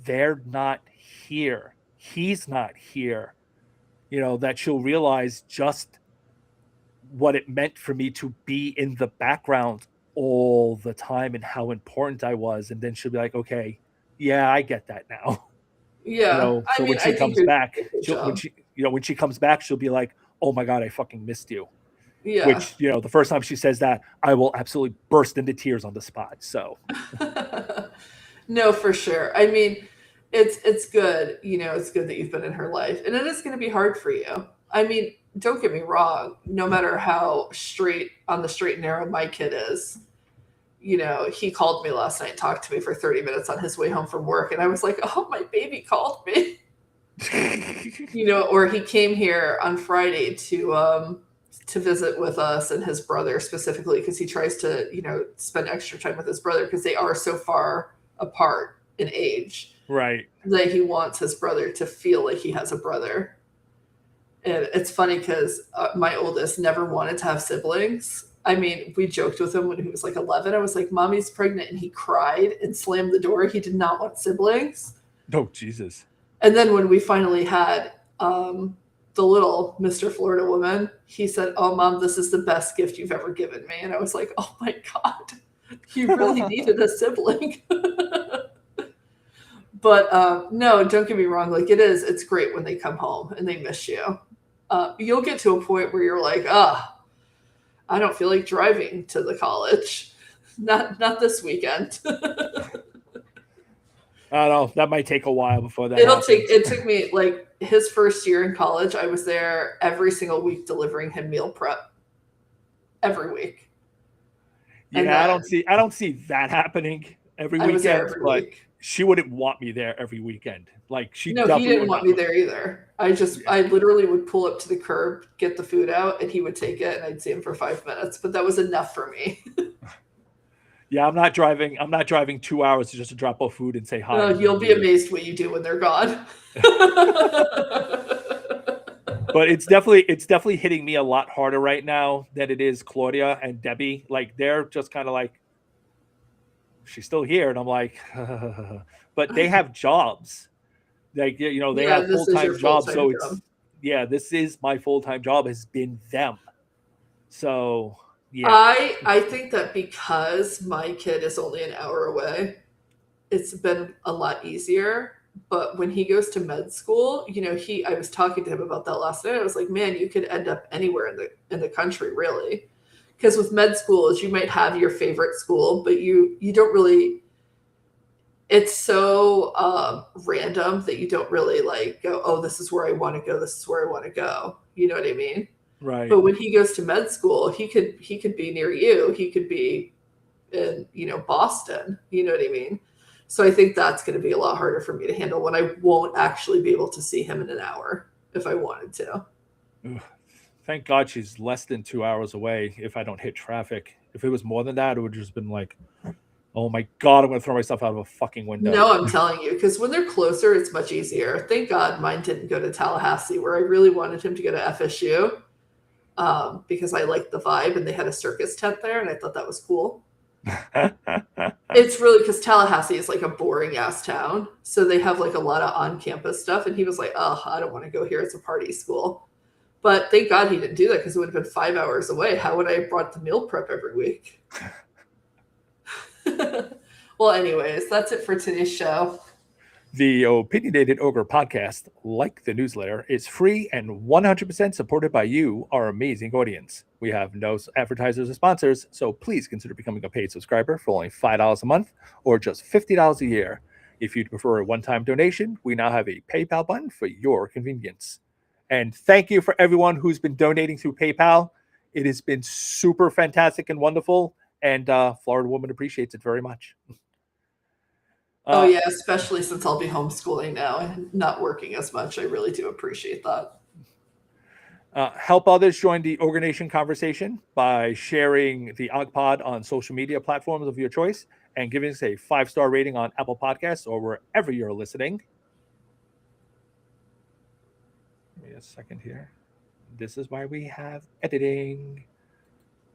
they're not here, he's not here, that she'll realize just what it meant for me to be in the background all the time and how important I was. And then she'll be like, okay, yeah, I get that now. Yeah. So when she comes back, when she comes back, she'll be like, oh my God, I fucking missed you. Yeah. Which, the first time she says that, I will absolutely burst into tears on the spot. So no, for sure. I mean, it's good. It's good that you've been in her life, and it is going to be hard for you. I mean, don't get me wrong. No matter how on the straight and narrow my kid is, he called me last night and talked to me for 30 minutes on his way home from work. And I was like, oh, my baby called me, or he came here on Friday to visit with us and his brother specifically, because he tries to, spend extra time with his brother because they are so far apart in age. Right. That he wants his brother to feel like he has a brother. And it's funny because my oldest never wanted to have siblings. I mean, we joked with him when he was like 11. I was like, Mommy's pregnant. And he cried and slammed the door. He did not want siblings. Oh, Jesus. And then when we finally had the little Mr. Florida woman, he said, oh, Mom, this is the best gift you've ever given me. And I was like, oh, my God, you really needed a sibling. But no, don't get me wrong. Like, it's great when they come home and they miss you. You'll get to a point where you're like, I don't feel like driving to the college. Not this weekend. I don't know. That might take a while before that. It took me like his first year in college. I was there every single week delivering him meal prep every week. Yeah, then, I don't see that happening every weekend. Every week. She wouldn't want me there every weekend. Like he didn't want me there either. I literally would pull up to the curb, get the food out, and he would take it, and I'd see him for 5 minutes. But that was enough for me. Yeah, I'm not driving 2 hours just to drop off food and say hi. Oh, you'll be amazed what you do when they're gone. But it's definitely hitting me a lot harder right now than it is Claudia and Debbie. Like they're just kind of like, she's still here, and I'm like, but they have jobs. Like they have full-time jobs. So this is my full-time job, has been them. So yeah. I think that because my kid is only an hour away, it's been a lot easier. But when he goes to med school, I was talking to him about that last night. I was like, man, you could end up anywhere in the country, really. Because with med schools, you might have your favorite school, but you don't really, it's so random that you don't really like go, oh, this is where I want to go. This is where I want to go. You know what I mean? Right. But when he goes to med school, he could be near you. He could be in, Boston. You know what I mean? So I think that's going to be a lot harder for me to handle when I won't actually be able to see him in an hour if I wanted to. Thank God she's less than 2 hours away if I don't hit traffic. If it was more than that, it would have just been like, oh my God, I'm going to throw myself out of a fucking window. No, I'm telling you, because when they're closer, it's much easier. Thank God mine didn't go to Tallahassee, where I really wanted him to go to FSU because I liked the vibe, and they had a circus tent there, and I thought that was cool. It's really because Tallahassee is like a boring ass town, so they have like a lot of on-campus stuff, and he was like, oh, I don't want to go here. It's a party school. But thank God he didn't do that, because it would have been 5 hours away. How would I have brought the meal prep every week? Well, anyways, that's it for today's show. The Opinionated Ogre podcast, like the newsletter, is free and 100% supported by you, our amazing audience. We have no advertisers or sponsors, so please consider becoming a paid subscriber for only $5 a month or just $50 a year. If you'd prefer a one-time donation, we now have a PayPal button for your convenience. And thank you for everyone who's been donating through PayPal. It has been super fantastic and wonderful, and Florida Woman appreciates it very much. Oh, yeah, especially since I'll be homeschooling now and not working as much. I really do appreciate that. Help others join the Ogre Nation conversation by sharing the OgPod on social media platforms of your choice and giving us a 5-star rating on Apple Podcasts or wherever you're listening. Give me a second here. This is why we have editing.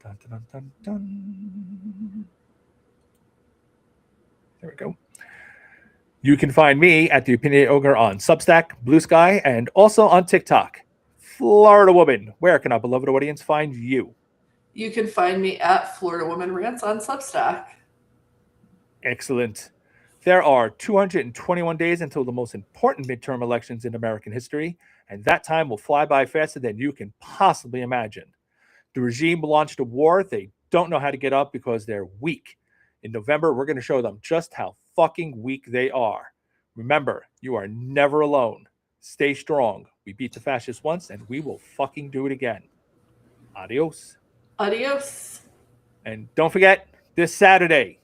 Dun, dun, dun, dun, dun. There we go. You can find me at the Opinionated Ogre on Substack, Blue Sky, and also on TikTok. Florida Woman, where can our beloved audience find you? You can find me at Florida Woman Rants on Substack. Excellent. There are 221 days until the most important midterm elections in American history, and that time will fly by faster than you can possibly imagine. The regime launched a war they don't know how to get up because they're weak. In November, we're going to show them just how fucking weak they are. Remember, you are never alone. Stay strong. We beat the fascists once, and we will fucking do it again. Adios. Adios. And don't forget, this Saturday,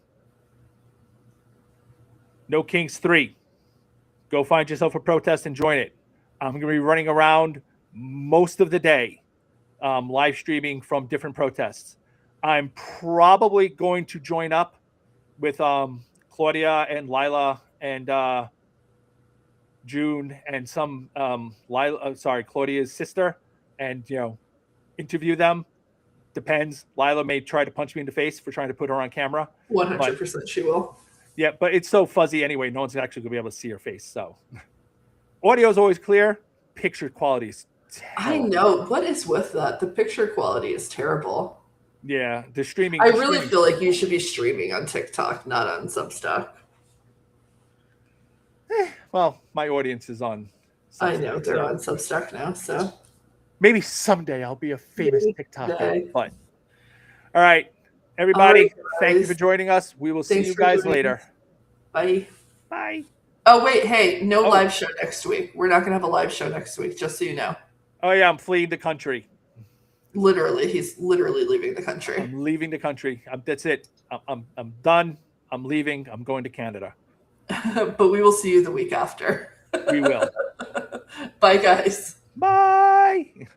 No Kings 3. Go find yourself a protest and join it. I'm going to be running around most of the day, live streaming from different protests. I'm probably going to join up with Claudia and Lila and June and some Claudia's sister, and interview them. Depends. Lila may try to punch me in the face for trying to put her on camera. 100% she will. Yeah, but it's so fuzzy anyway. No one's actually gonna be able to see her face. So audio is always clear. Picture quality is terrible. I know. What is with that? The picture quality is terrible. Yeah, the streaming. I really feel like you should be streaming on TikTok, not on Substack. Well, my audience is on Substack. I know they're on Substack now, so maybe someday I'll be a famous TikToker. But all right, everybody, thank you for joining us. We will see you guys later. Bye. Bye. Oh wait, hey, no live show next week. We're not gonna have a live show next week, just so you know. Oh yeah, I'm fleeing the country. Literally, he's literally leaving the country. I'm leaving the country. That's it. I'm done. I'm leaving. I'm going to Canada. But we will see you the week after. We will. Bye, guys. Bye.